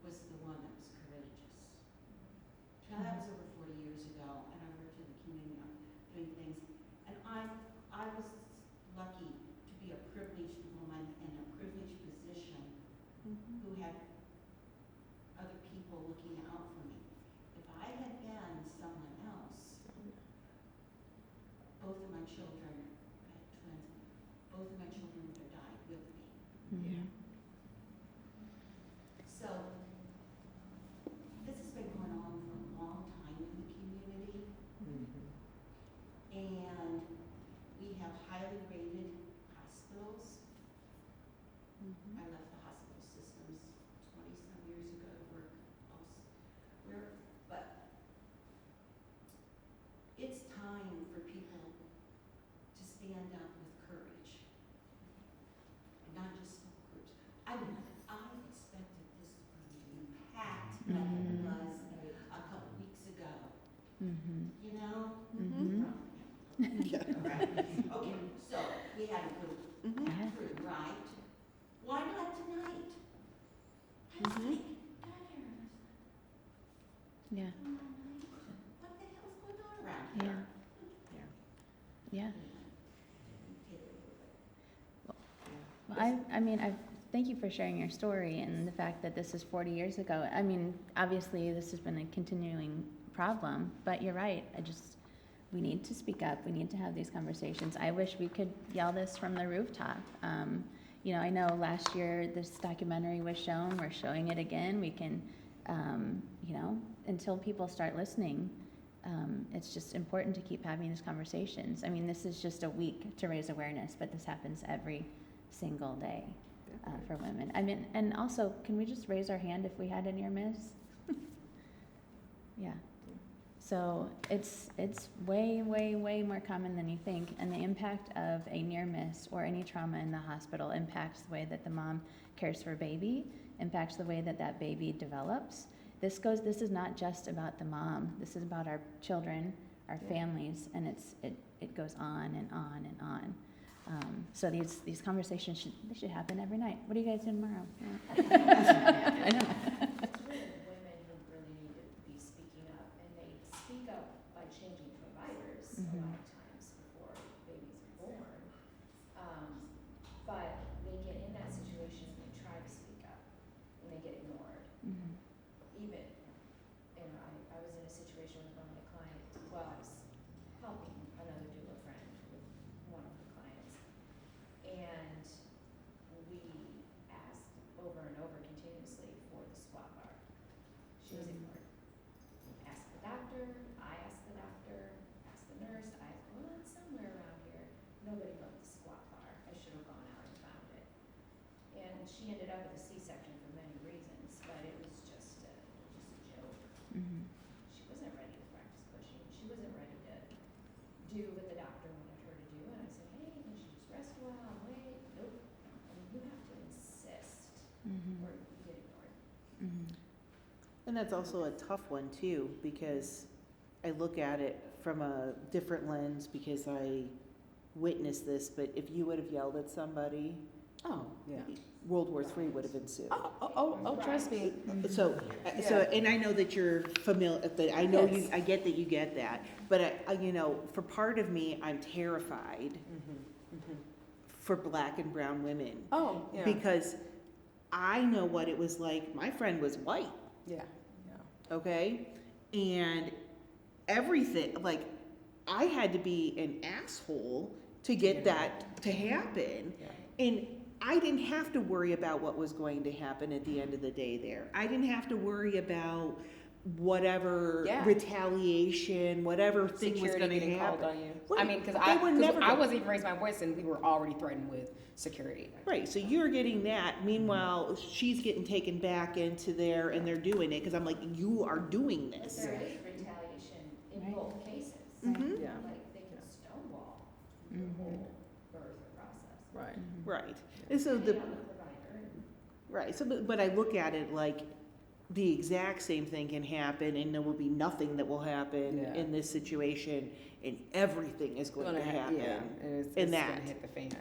was the one that was courageous. Now that was over 40 years ago, and I worked in the community doing things, and I was lucky to be a privileged woman in a privileged position who had other people looking out for me. If I had been someone else, both of my children, I had twins, both of my children would have died with me. have highly rated hospitals. Mhm. I left the hospital systems 20-some years ago to work elsewhere, but it's time for people to stand up with courage, and not just small groups. I mean, I expected this room to be packed like it was a couple weeks ago, you know? Mhm. Well, Yeah. right. Okay, so we had a good Mhm. Yeah. crew, right? Why not tonight? I was Mhm. like, got here, and I was Yeah. like, what the hell's going on around Yeah. here? Yeah. Take it a little bit. Well, I mean, thank you for sharing your story and the fact that this is 40 years ago. I mean, obviously, this has been a continuing problem, but you're right. We need to speak up. We need to have these conversations. I wish we could yell this from the rooftop. You know, I know last year this documentary was shown. We're showing it again. We can, you know, until people start listening, it's just important to keep having these conversations. I mean, this is just a week to raise awareness, but this happens every single day for women. I mean, and also, can we just raise our hand if we had a near miss? Yeah. So it's way, way, way more common than you think, and the impact of a near miss or any trauma in the hospital impacts the way that the mom cares for a baby, impacts the way that that baby develops. This is not just about the mom. This is about our children, our families, and it goes on and on and on. So these conversations should happen every night. What are you guys doing tomorrow? I know. It's really the women who really need to be speaking up, and they speak up by changing providers a lot of times before baby's born. But they get in that situation and they try to speak up, and they get ignored. Mhm. Even, and I was in a situation with one of my clients, well, I was helping another doula friend with one of her clients, and we asked over and over continuously for the squat bar. She was ignored. Asked the doctor, I asked the doctor, asked the nurse, well, it's somewhere around here. Nobody wrote the squat bar. I should have gone out and found it. And she ended up with a C-section for many reasons, but it was just a joke. Mhm. She wasn't ready to practice pushing. She wasn't ready to do what the doctor wanted her to do. And I said, hey, can she just rest a while and wait? Nope. I mean, you have to insist Mhm. or you get ignored. Mhm. And that's also a tough one too, because I look at it from a different lens because I witnessed this, but if you would have yelled at somebody, Oh, yeah. World War III would have ensued. Trust me. So, and I know that you're familiar, that I know you, Yes. I get that you get that, but you know, for part of me, I'm terrified for Black and brown women. Oh, yeah. Because I know what it was like. My friend was white, Yeah. okay? And everything, like, I had to be an asshole to get that to happen. Yeah. And I didn't have to worry about what was going to happen at the end of the day there. I didn't have to worry about whatever Yeah. retaliation, whatever thing was Security going to getting called happen. on you. Right. I mean, because They were never I gonna- wasn't even raising my voice, and we were already threatened with security. Right, so you're getting that. Meanwhile, she's getting taken back into there and they're doing it because I'm like, you are doing But this. there is retaliation in Right. both cases. Mhm. Yeah. Like, they can stonewall the Mhm. whole birth process. Right. Right. And so the, Depending on the provider and right, so, but I look at it like the exact same thing can happen and there will be nothing that will happen Yeah. in this situation and everything is going to happen. Yeah, and it's in gonna that. hit the fan.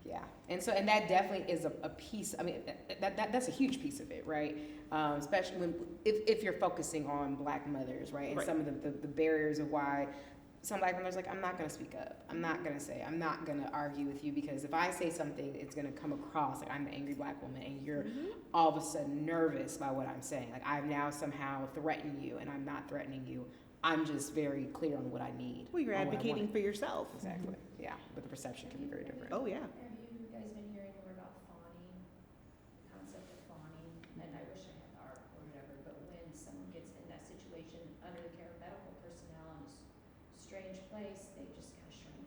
Yeah, and so, and that definitely is a piece, I mean, that's a huge piece of it, right? Especially if you're focusing on Black mothers, right? And Right. some of the barriers of why some Black mothers are like, I'm not gonna speak up. I'm not gonna argue with you, because if I say something, it's gonna come across like I'm an angry Black woman and you're all of a sudden nervous by what I'm saying. Like, I've now somehow threatened you, and I'm not threatening you. I'm just very clear on what I need. Well, you're on what I advocating want. for yourself. Exactly, yeah, but the perception can be very different. Oh, yeah. Have you guys been hearing more about fawning, the concept of fawning? And I wish I had the article or whatever, but when someone gets in that situation under the care of medical personnel in a strange place, they just kind of shrink.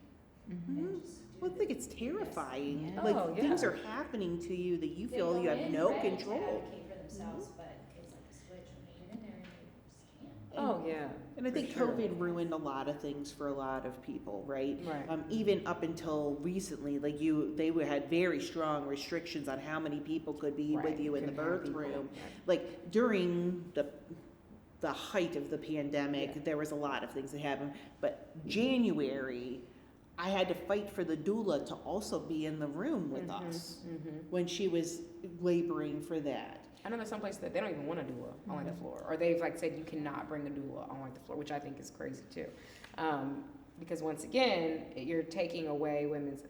Mhm. and just do Well, I the think it's BS. terrifying. Yeah. Like, Oh, things yeah. are happening to you that you They feel go you have in no ready to control. advocate for themselves, but it's like a switch when you get in there and you just can't. Oh, yeah. And I for think sure. COVID ruined a lot of things for a lot of people, right? Right. Even up until recently, like had very strong restrictions on how many people could be with Right. you in the Couldn't have birth people. room. Right. Like during the height of the pandemic, Yeah. there was a lot of things that happened. But January, I had to fight for the doula to also be in the room with us when she was laboring for that. I know there's some places that they don't even want a doula on like the floor, or they've like said you cannot bring a doula on like the floor, which I think is crazy too, because once again you're taking away women's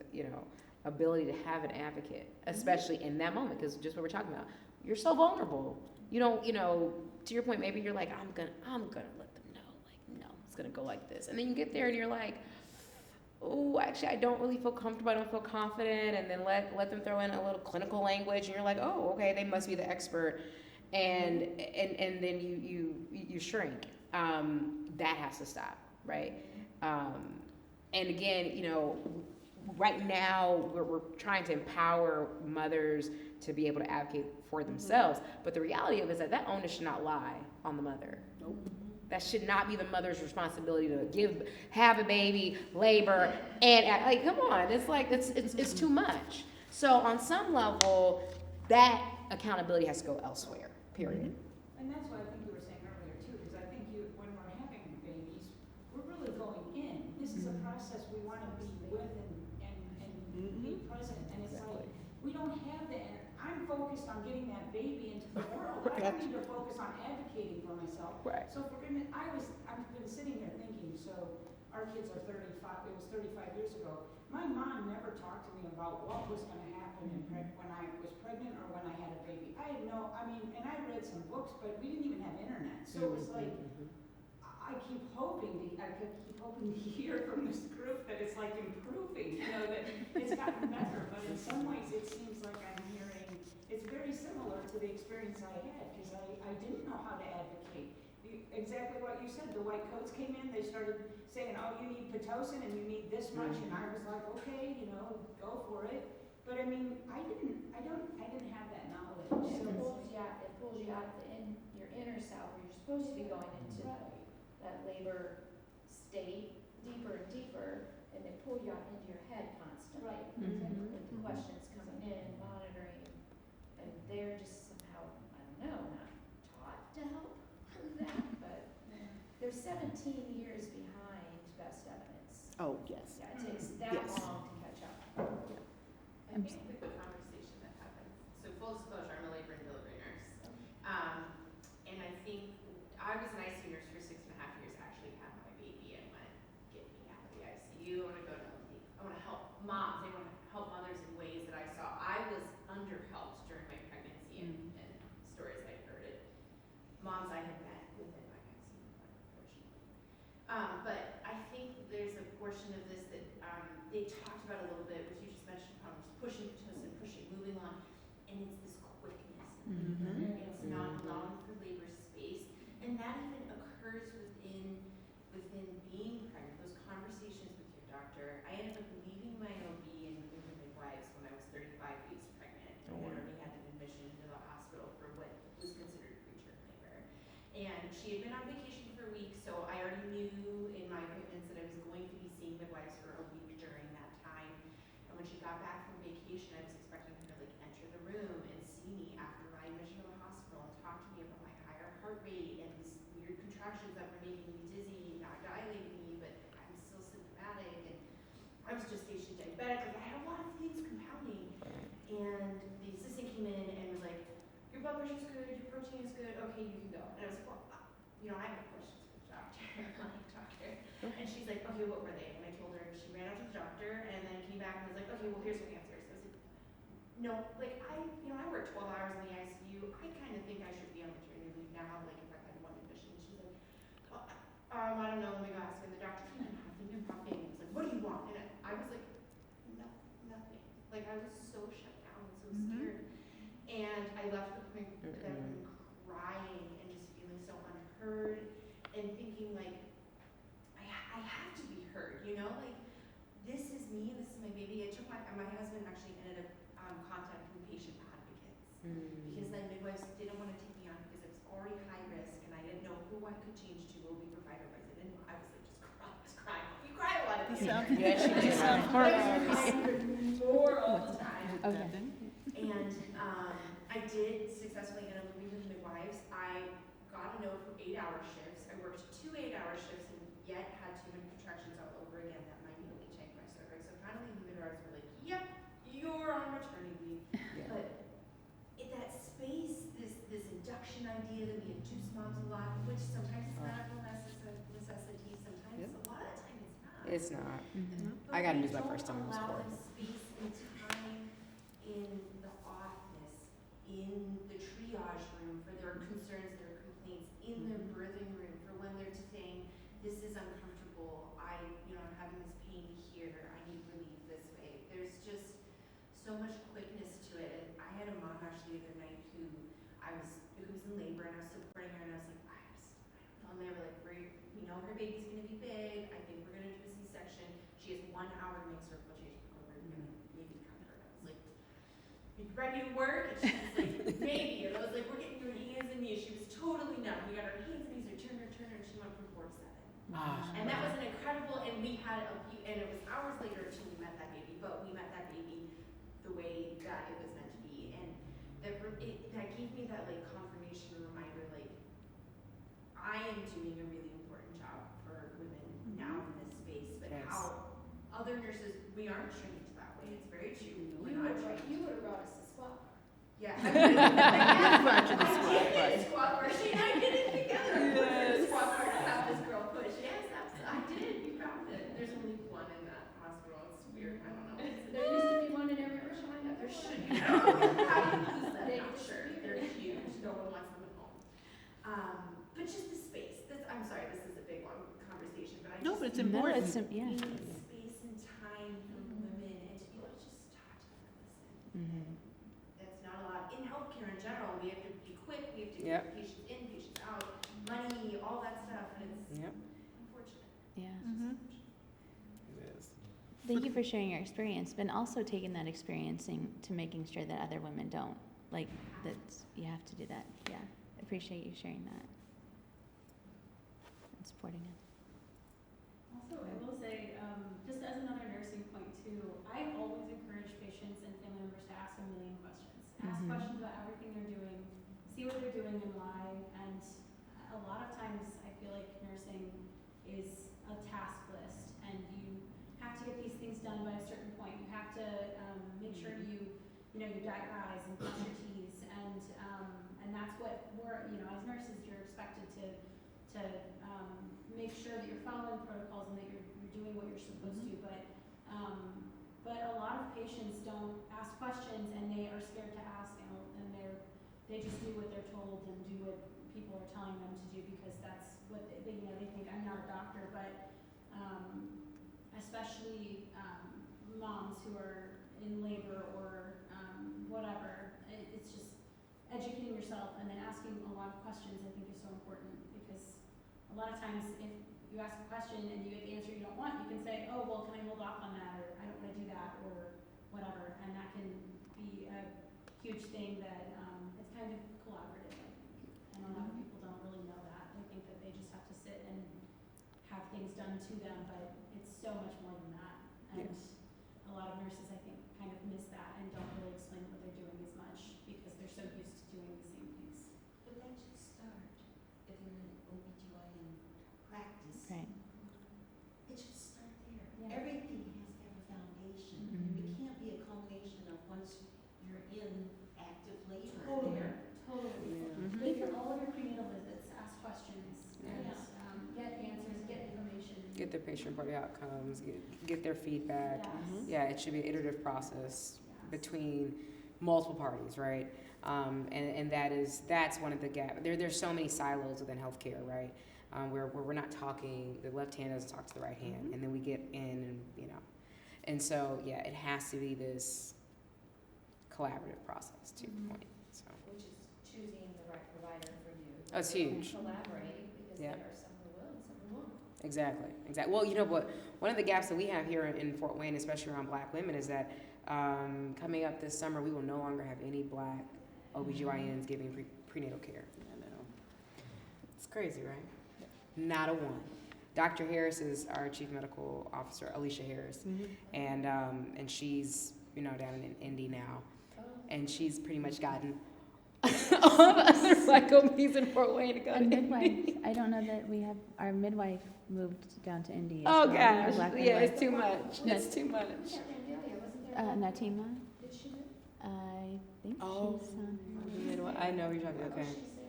ability to have an advocate, especially in that moment, because just what we're talking about, you're so vulnerable. You don't, to your point, maybe you're like I'm gonna let them know, like no, it's gonna go like this, and then you get there and you're like, oh, actually, I don't really feel comfortable. I don't feel confident. And then let them throw in a little clinical language, and you're like, oh, okay, they must be the expert. And then you shrink. That has to stop, right? And again, right now we're trying to empower mothers to be able to advocate for themselves. But the reality of it is that onus should not lie on the mother. Nope. That should not be the mother's responsibility to have a baby, labor, and like, come on, it's like it's too much. So on some level, that accountability has to go elsewhere. Period. And that's what I think you were saying earlier too, because I think when we're having babies, we're really going in. This is a process we want to be with and be present. And it's like, we don't have the energy. I'm focused on getting that baby into the world. I don't need to focus on advocating for myself. Right. So for goodness, I've been sitting here thinking, so our kids are 35, it was 35 years ago. My mom never talked to me about what was going to happen when I was pregnant or when I had a baby. I had and I read some books, but we didn't even have internet. So it was like, I keep hoping to hear from this group that it's like improving, that it's gotten better. But in some ways it seems like I'm hearing, it's very similar to the experience I had, because I didn't know how to advocate. Exactly what you said, the white coats came in, they started saying, oh, you need Pitocin and you need this much, and I was like, okay, go for it. But I didn't have that knowledge. It pulls you out your inner self, where you're supposed to be going into that labor state deeper and deeper, and they pull you out into your head constantly. Right. With the questions coming in, monitoring, and they're just somehow, I don't know, not taught to help with that, but they're 17 years behind best evidence. Oh, yes. Yeah, it takes that Yes. long to catch up. I think with the conversation that happens, so full disclosure, I'm a labor and delivery nurse. And I think I was an ICU nurse for 6.5 years, actually had my baby and went, get me out of the ICU, I want to go to LD. I want to help moms, I want to help mothers in ways that I saw. I was underhelped during my pregnancy and stories I heard it. Moms I had met within my ICU, unfortunately. But I think there's a portion of this that they talked about a little bit, which you just mentioned, probably pushing, moving on, and it's this quickness. It's not allowing for labor space, and that even occurs within being pregnant. Those conversations with your doctor. I ended up leaving my OB and moving to midwives when I was 35 weeks pregnant, and had already had an admission into the hospital for what was considered preterm labor. And she had been on vacation for weeks, so I already knew in my appointments that I was going to be seeing midwives for a week during that time. And when she got back from vacation, I was expecting her to enter the room and see me after my admission to the hospital and talk to me about my higher heart rate and these weird contractions that were making me dizzy, not dilating me, but I'm still symptomatic, and I was gestation diabetic. Like, I had a lot of things compounding. And the assistant came in and was like, your blood pressure's good, your protein is good, okay, you can go. And I was like, well, I have questions for the doctor. I'm like, doctor. And she's like, okay, what were they? And I told her, she ran out to the doctor and then came back and was like, okay, well, here's her answers. I was like, no, like, I work 12 hours in the ICU. I kind of think I should be on maternity leave now, like, if I had one admission. And she's like, well, I don't know, let me go ask. And the doctor came in huffing and puffing and was like, what do you want? And I was like, nothing. Like, I was so shut down and so scared. And I left the point that I'm crying and just feeling so unheard and thinking, like, I have to be heard, like, this is me, this is my baby. It took my husband actually ended up contacting patient advocates because then midwives didn't want to take me on because it was already high risk and I didn't know who I could change to or be provider wise. I didn't know. I was like just crying. You cry a lot of You these. sound, Yeah, she you did. sound I was horrible. crying more all the time. Okay. And I did successfully end up living with midwives. I got a note for 8-hour shifts. I worked 2 8-hour shifts and yet had too many contractions all over again that might be really tank my cervix. So finally the midwives were like, yep, you're on maternity leave. Yeah. But in that space, this induction idea that we induce moms a lot, which sometimes is medical necessity, sometimes Yep. a lot of the time it's not. It's not. Mhm. I got But induced my we first time, it was don't allow horrible. them space and time in the office, in the triage room for their concerns, their complaints, in their birthing room for when they're saying, this is uncomfortable, I'm having this pain here, I need relief this way. There's just so much quickness to it. And I had a mom actually the other night who was in labor and I was supporting her and I was like, I don't know. And they were like, we know her baby's gonna be big, I think we're gonna do a C-section. She has 1 hour to make circle change before we're gonna maybe cut her. I was like, are you ready to work? And she was like, maybe. And I was like, we're getting your hands and knees. She was totally numb. We got her hands and knees, her turn, and she went from 4 to 7. And that was an incredible, and we had and it was hours later until we met that baby, but we met that baby the way that it was meant to be. And that gave me that like confirmation and reminder, like, I am doing a really important job for women now in this space, but Yes. how other nurses, we aren't trained that way. It's very true. You We're not trained. would have brought us to squat bar. Yeah. I brought you the squat I bar. did squat bar. She and I did it together. We went to the squat bar to have this girl push. Yes, I did. You found it. There's only one in that hospital. It's weird. I don't know. There used to be one in every room. There should be. How do you lose them? They Not sure. disappear. They're huge. No one wants them at home. But just the space. I'm sorry, this is a big long conversation, but I No, just but it's No, important. it's, yeah. we need space and time for women and to be able to just talk to them and listen. Mhm. That's not a lot. In healthcare in general, we have to be quick, we have to Yep. get patients in, patients out, money, all that stuff, and it's Yep. unfortunate. Yeah. It is. Thank you for sharing your experience, but also taking that experiencing to making sure that other women don't. Like, that's, you have to do that. Yeah. Appreciate you sharing that and supporting it. Also, I will say, just as another nursing point too, I always encourage patients and family members to ask a million questions. Ask Mhm. questions about everything they're doing, see what they're doing and why, and a lot of times I feel like nursing is a task list and you have to get these things done by a certain point. You have to make sure you dot your I's and cross your T's, and that's what we're, as nurses, you're expected to make sure that you're following protocols and that you're doing what you're supposed to. But a lot of patients don't ask questions and they are scared to ask, and they just do what they're told and do what people are telling them to do because that's what they think. I'm not a doctor, but especially moms who are in labor or whatever, it's just educating yourself and then asking a lot of questions I think is so important, because a lot of times if you ask a question and you get the answer you don't want, you can say, oh, well, can I hold off on that, or I don't want to do that, or whatever, and that can be a huge thing that it's kind of collaborative, I think, and a lot of people don't really know that. They think that they just have to sit and have things done to them, but it's so much more than that, and Yes. a lot of nurses, I think, kind of miss that and don't really explain what they're doing as much because they're so used to doing the same things. But that should start if you're in OBGYN practice. Right. It should start there. Yeah. Everything has to have a foundation. Mhm. It can't be a culmination of once you're in active labor Totally, there. totally. Mhm. Make all of your prenatal visits, ask questions, and Yes. get answers, get information. Get their patient-reported outcomes, get their feedback. Yes. Yeah, it should be an iterative process Yes. between multiple parties, right? And that's one of the gaps. There's so many silos within healthcare, right? Where we're not talking, the left hand doesn't talk to the right hand, and then we get in and and so yeah, it has to be this collaborative process to your Mhm. point. So Which is choosing the right provider for you. Oh, it's huge. Collaborate, because Yeah. there are some who will and some who won't. Exactly. Well, you know what? One of the gaps that we have here in Fort Wayne, especially around Black women, is that coming up this summer, we will no longer have any Black OBGYNs giving prenatal care. I know. It's crazy, right? Not a one. Dr. Harris is our chief medical officer, Alicia Harris, and she's down in Indy now, and she's pretty much gotten all the other Black OBs in Fort Wayne to go And to midwife, Indy. I don't know that we have, our midwife moved down to Indy as Oh well. Our gosh, Black yeah, midwife. it's too much. No. It's too much. Wasn't there? Natima, Did she move? I think Oh, she's on her. I know you're talking. Okay.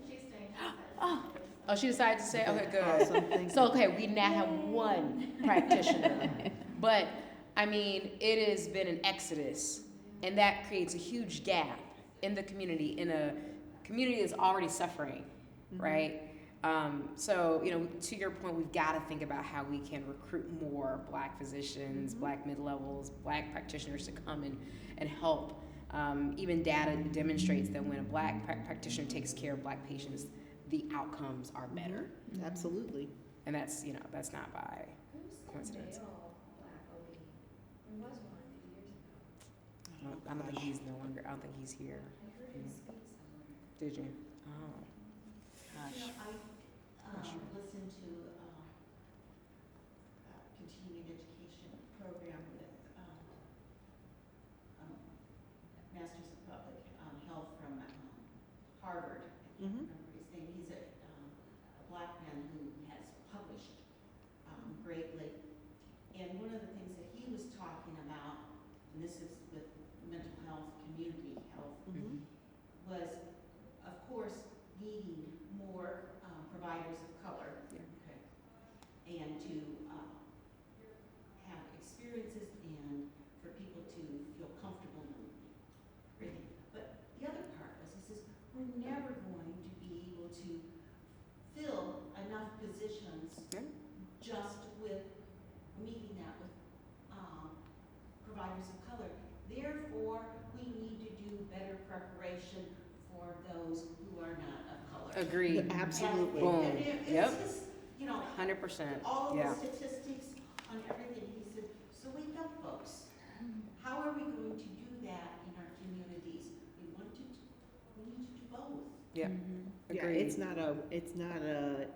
She's staying. Oh, she decided to say, okay, good. Awesome, thank So, you. okay, we now have one practitioner. But, I mean, it has been an exodus, and that creates a huge gap in the community, in a community that's already suffering, right? So, to your point, we've got to think about how we can recruit more Black physicians, Black mid-levels, Black practitioners to come and help. Even data demonstrates that when a Black practitioner takes care of Black patients, the outcomes are better. Absolutely. And that's, that's not by Who's the coincidence. male Black OB? There was one a few years ago. I don't think he's no longer, I don't think he's here. I heard him speak somewhere. Did you? Oh. Gosh. Listened to continuing education program with Masters of Public Health from Harvard. I can't remember his name. He's a Black man who has published greatly. And one of the things that he was talking about, and this is with mental health, community health, was, of course, needing more providers of color. Yeah. Okay. And to have experiences and for people to feel comfortable and everything. But the other part was, he says, we're never going to be able to fill enough positions just with meeting that with providers of color. Therefore, we need to do better preparation for those who are not of color. Agreed. Absolutely. Boom. And it's Yep. just, 100%. all of Yeah. the statistics on everything. He said, so wake up, folks. How are we going to do that in our communities? We need to do both. Yeah. Yeah, Agreed. it's not a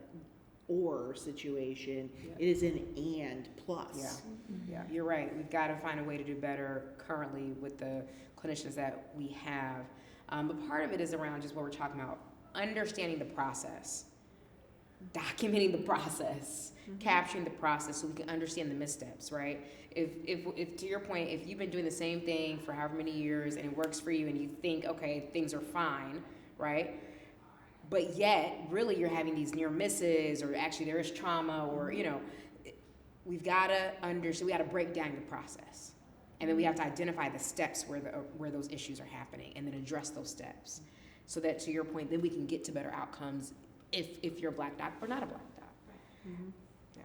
or situation. Yeah. It is an and plus. Yeah, you're right. We've got to find a way to do better currently with the clinicians that we have. But part of it is around just what we're talking about, understanding the process, documenting the process, capturing the process so we can understand the missteps, right? If to your point, if you've been doing the same thing for however many years and it works for you and you think, okay, things are fine, right? But yet, really, you're having these near misses, or actually there is trauma, or, we've got to understand, we got to break down the process. And then we have to identify the steps where those issues are happening and then address those steps. So that, to your point, then we can get to better outcomes if you're a Black doc or not a Black doc. Yeah.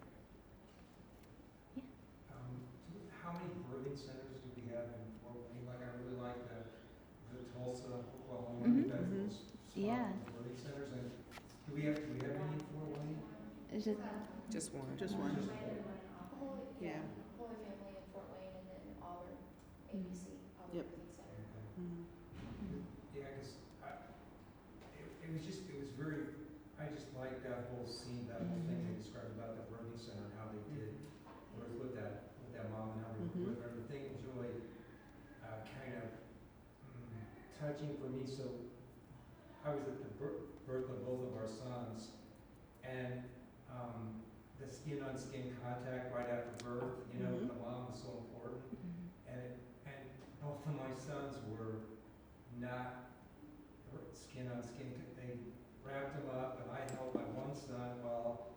How many birthing centers do we have in Fort Wayne? Like, I really like the Tulsa, Oklahoma, those Yeah. birthing centers. And do we have any in Fort Wayne? It's just, Just one. Just one. Holy, Yeah. Holy Family in Fort Wayne, and then Auburn, ABC, Auburn Yep. Birthing Center. Yeah, because it was very, I just liked that whole scene, that whole thing they described about the birthing center and how they did birth with that mom and how they worked with her. The thing was really kind of touching for me. So I was at the birth of both of our sons, and the skin-on-skin contact right after birth, with the mom was so important. And both of my sons were not skin-on-skin. They wrapped him up, and I held my one son while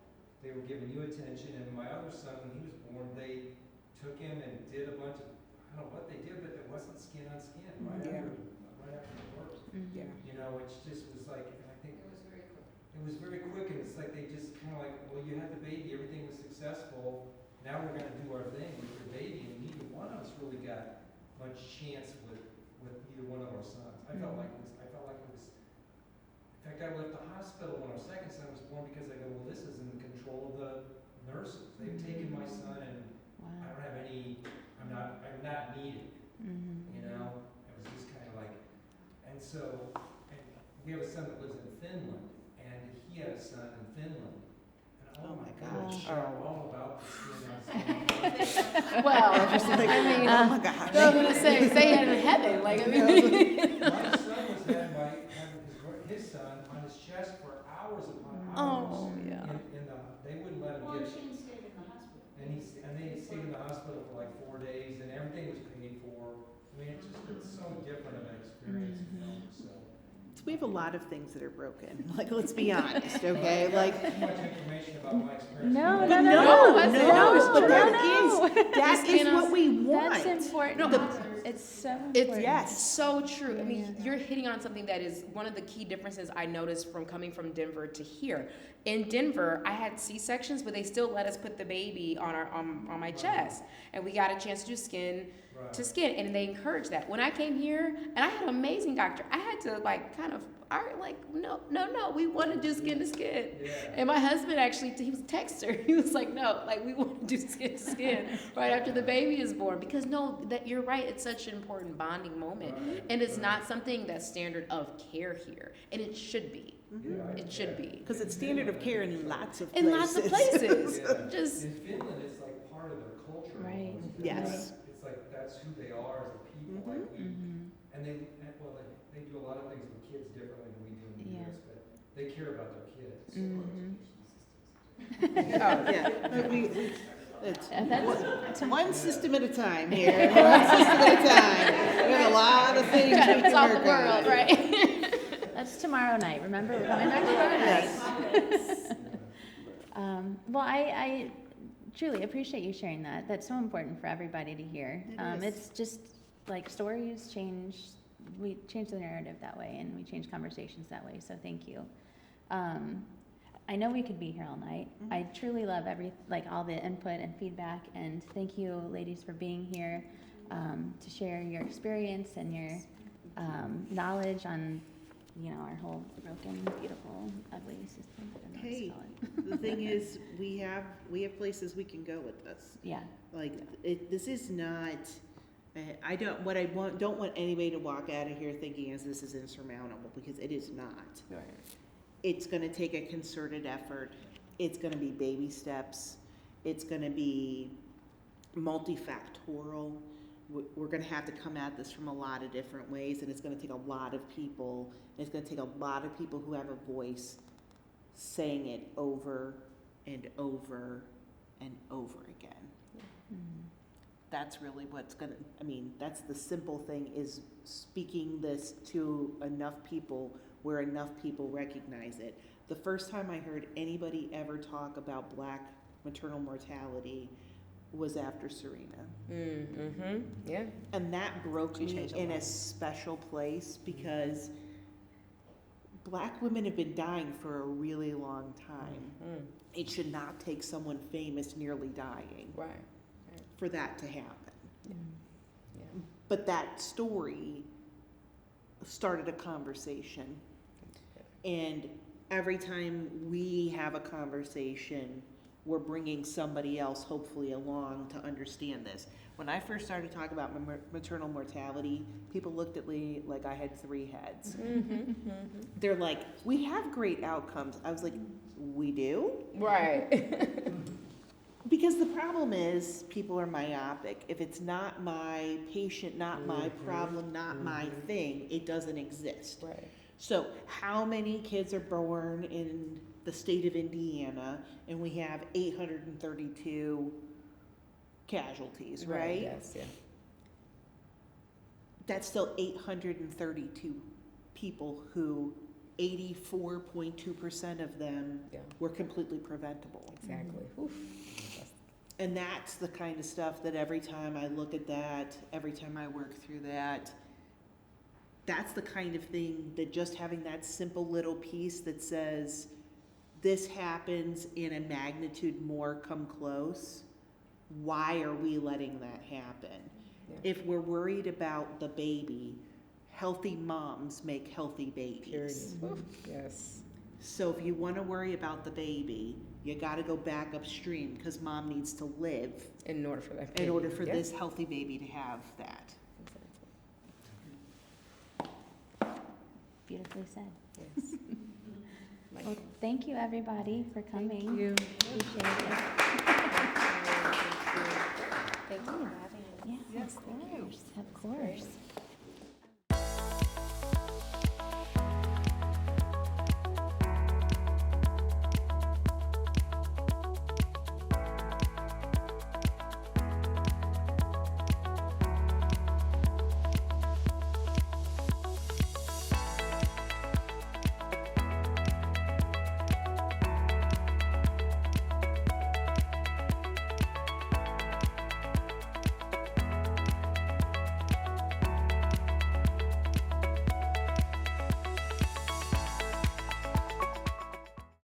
they were giving you attention, and my other son, when he was born, they took him and did a bunch of, I don't know what they did, but it wasn't skin-on-skin right after the birth. Yeah. It just was like, and I think It was very quick. it was very quick, and it's like they just kind of like, well, you had the baby, everything was successful. Now we're going to do our thing with your baby, and neither one of us really got much chance with either one of our sons. I felt like it was. In fact, I left the hospital when our second son was born because I go, well, this is in the control of the nurses. They've taken my son and I Wow. don't have any, I'm not needed, Mm-hmm. you know? It was just kind of like, and so, and we have a son that lives in Finland, and he had a son in Finland. And Oh my gosh, gosh. all about the skin. Well, I mean, oh my gosh. I was gonna say it in heaven, like, I mean. My son was having his son on his chest for hours upon hours. Oh, yeah. They wouldn't let him Well, get, Shane stayed in the hospital. and they stayed in the hospital for like 4 days, and everything was paid for. I mean, it's so different of an experience, you know, so. So we have a lot of things that are broken. Like, let's be honest, okay? Like, Too much information about my experience. No, but no, no, no, no, but that no. is what we want. That's important. No, It's so important. It's Yes. so true. I mean, Yeah. you're hitting on something that is one of the key differences I noticed from coming from Denver to here. In Denver, I had C-sections, but they still let us put the baby on my chest, and we got a chance to do skin to skin, and they encourage that. When I came here, and I had an amazing doctor, I had to no, we want to do skin to skin. Yeah. And my husband actually, he was a texter. He was like, no, like we want to do skin to skin right after the baby is born, because that you're right. It's such an important bonding moment, and it's not something that's standard of care here, and it should be. It should be. Because it's standard of care in lots of In places. lots of places. Yeah. Just In Finland, it's like part of their culture. Right. almost. Yes. It's like that's who they are as a people. Mhm. Like we, Mhm. and they do a lot of things with kids differently than we do in the Yeah. U.S. But they care about their kids. Mhm. Yeah. It's That's one system at a time here. One system at a time. We have a lot of things we trying to can solve the work world, on. right? That's tomorrow night. Remember, we're coming back tomorrow night. Yes. Well, I truly appreciate you sharing that. That's so important for everybody to hear. It is. It's just like stories change. We change the narrative that way, and we change conversations that way. So thank you. I know we could be here all night. Mhm. I truly love all the input and feedback, and thank you, ladies, for being here to share your experience and your knowledge on, our whole broken, beautiful, ugly system. I don't know what to Hey, call it. the thing is, we have places we can go with this. Yeah. Like, this is not, don't want anybody to walk out of here thinking as this is insurmountable, because it is not. Right. It's gonna take a concerted effort. It's gonna be baby steps. It's gonna be multifactorial. We're gonna have to come at this from a lot of different ways, and it's gonna take a lot of people. It's gonna take a lot of people who have a voice saying it over and over and over again. Mhm. That's really that's the simple thing, is speaking this to enough people where enough people recognize it. The first time I heard anybody ever talk about Black maternal mortality was after Serena. Mm-hmm. Yeah. And that broke She me changed a in a lot. special place, because Black women have been dying for a really long time. Mm. It should not take someone famous nearly dying Right. for that to happen. Yeah. But that story started a conversation. And every time we have a conversation, we're bringing somebody else hopefully along to understand this. When I first started talking about maternal mortality, people looked at me like I had 3 heads. Mm-hmm. They're like, we have great outcomes. I was like, we do? Right. Because the problem is, people are myopic. If it's not my patient, not my problem, not my thing, it doesn't exist. Right. So how many kids are born in the state of Indiana, and we have 832 casualties, right? Yes. Yeah. That's still 832 people who 84.2% of them Yeah. were completely preventable. Exactly. Oof. And that's the kind of stuff that every time I look at that, every time I work through that, that's the kind of thing that just having that simple little piece that says, this happens in a magnitude more, come close. Why are we letting that happen? Yeah. If we're worried about the baby, healthy moms make healthy babies. Period. Oof. Yes. So if you want to worry about the baby, you got to go back upstream because mom needs to live In order for that. in baby. order for Yeah. this healthy baby to have that. Beautifully said. Yes. Well, thank you, everybody, for coming. you. Appreciate it.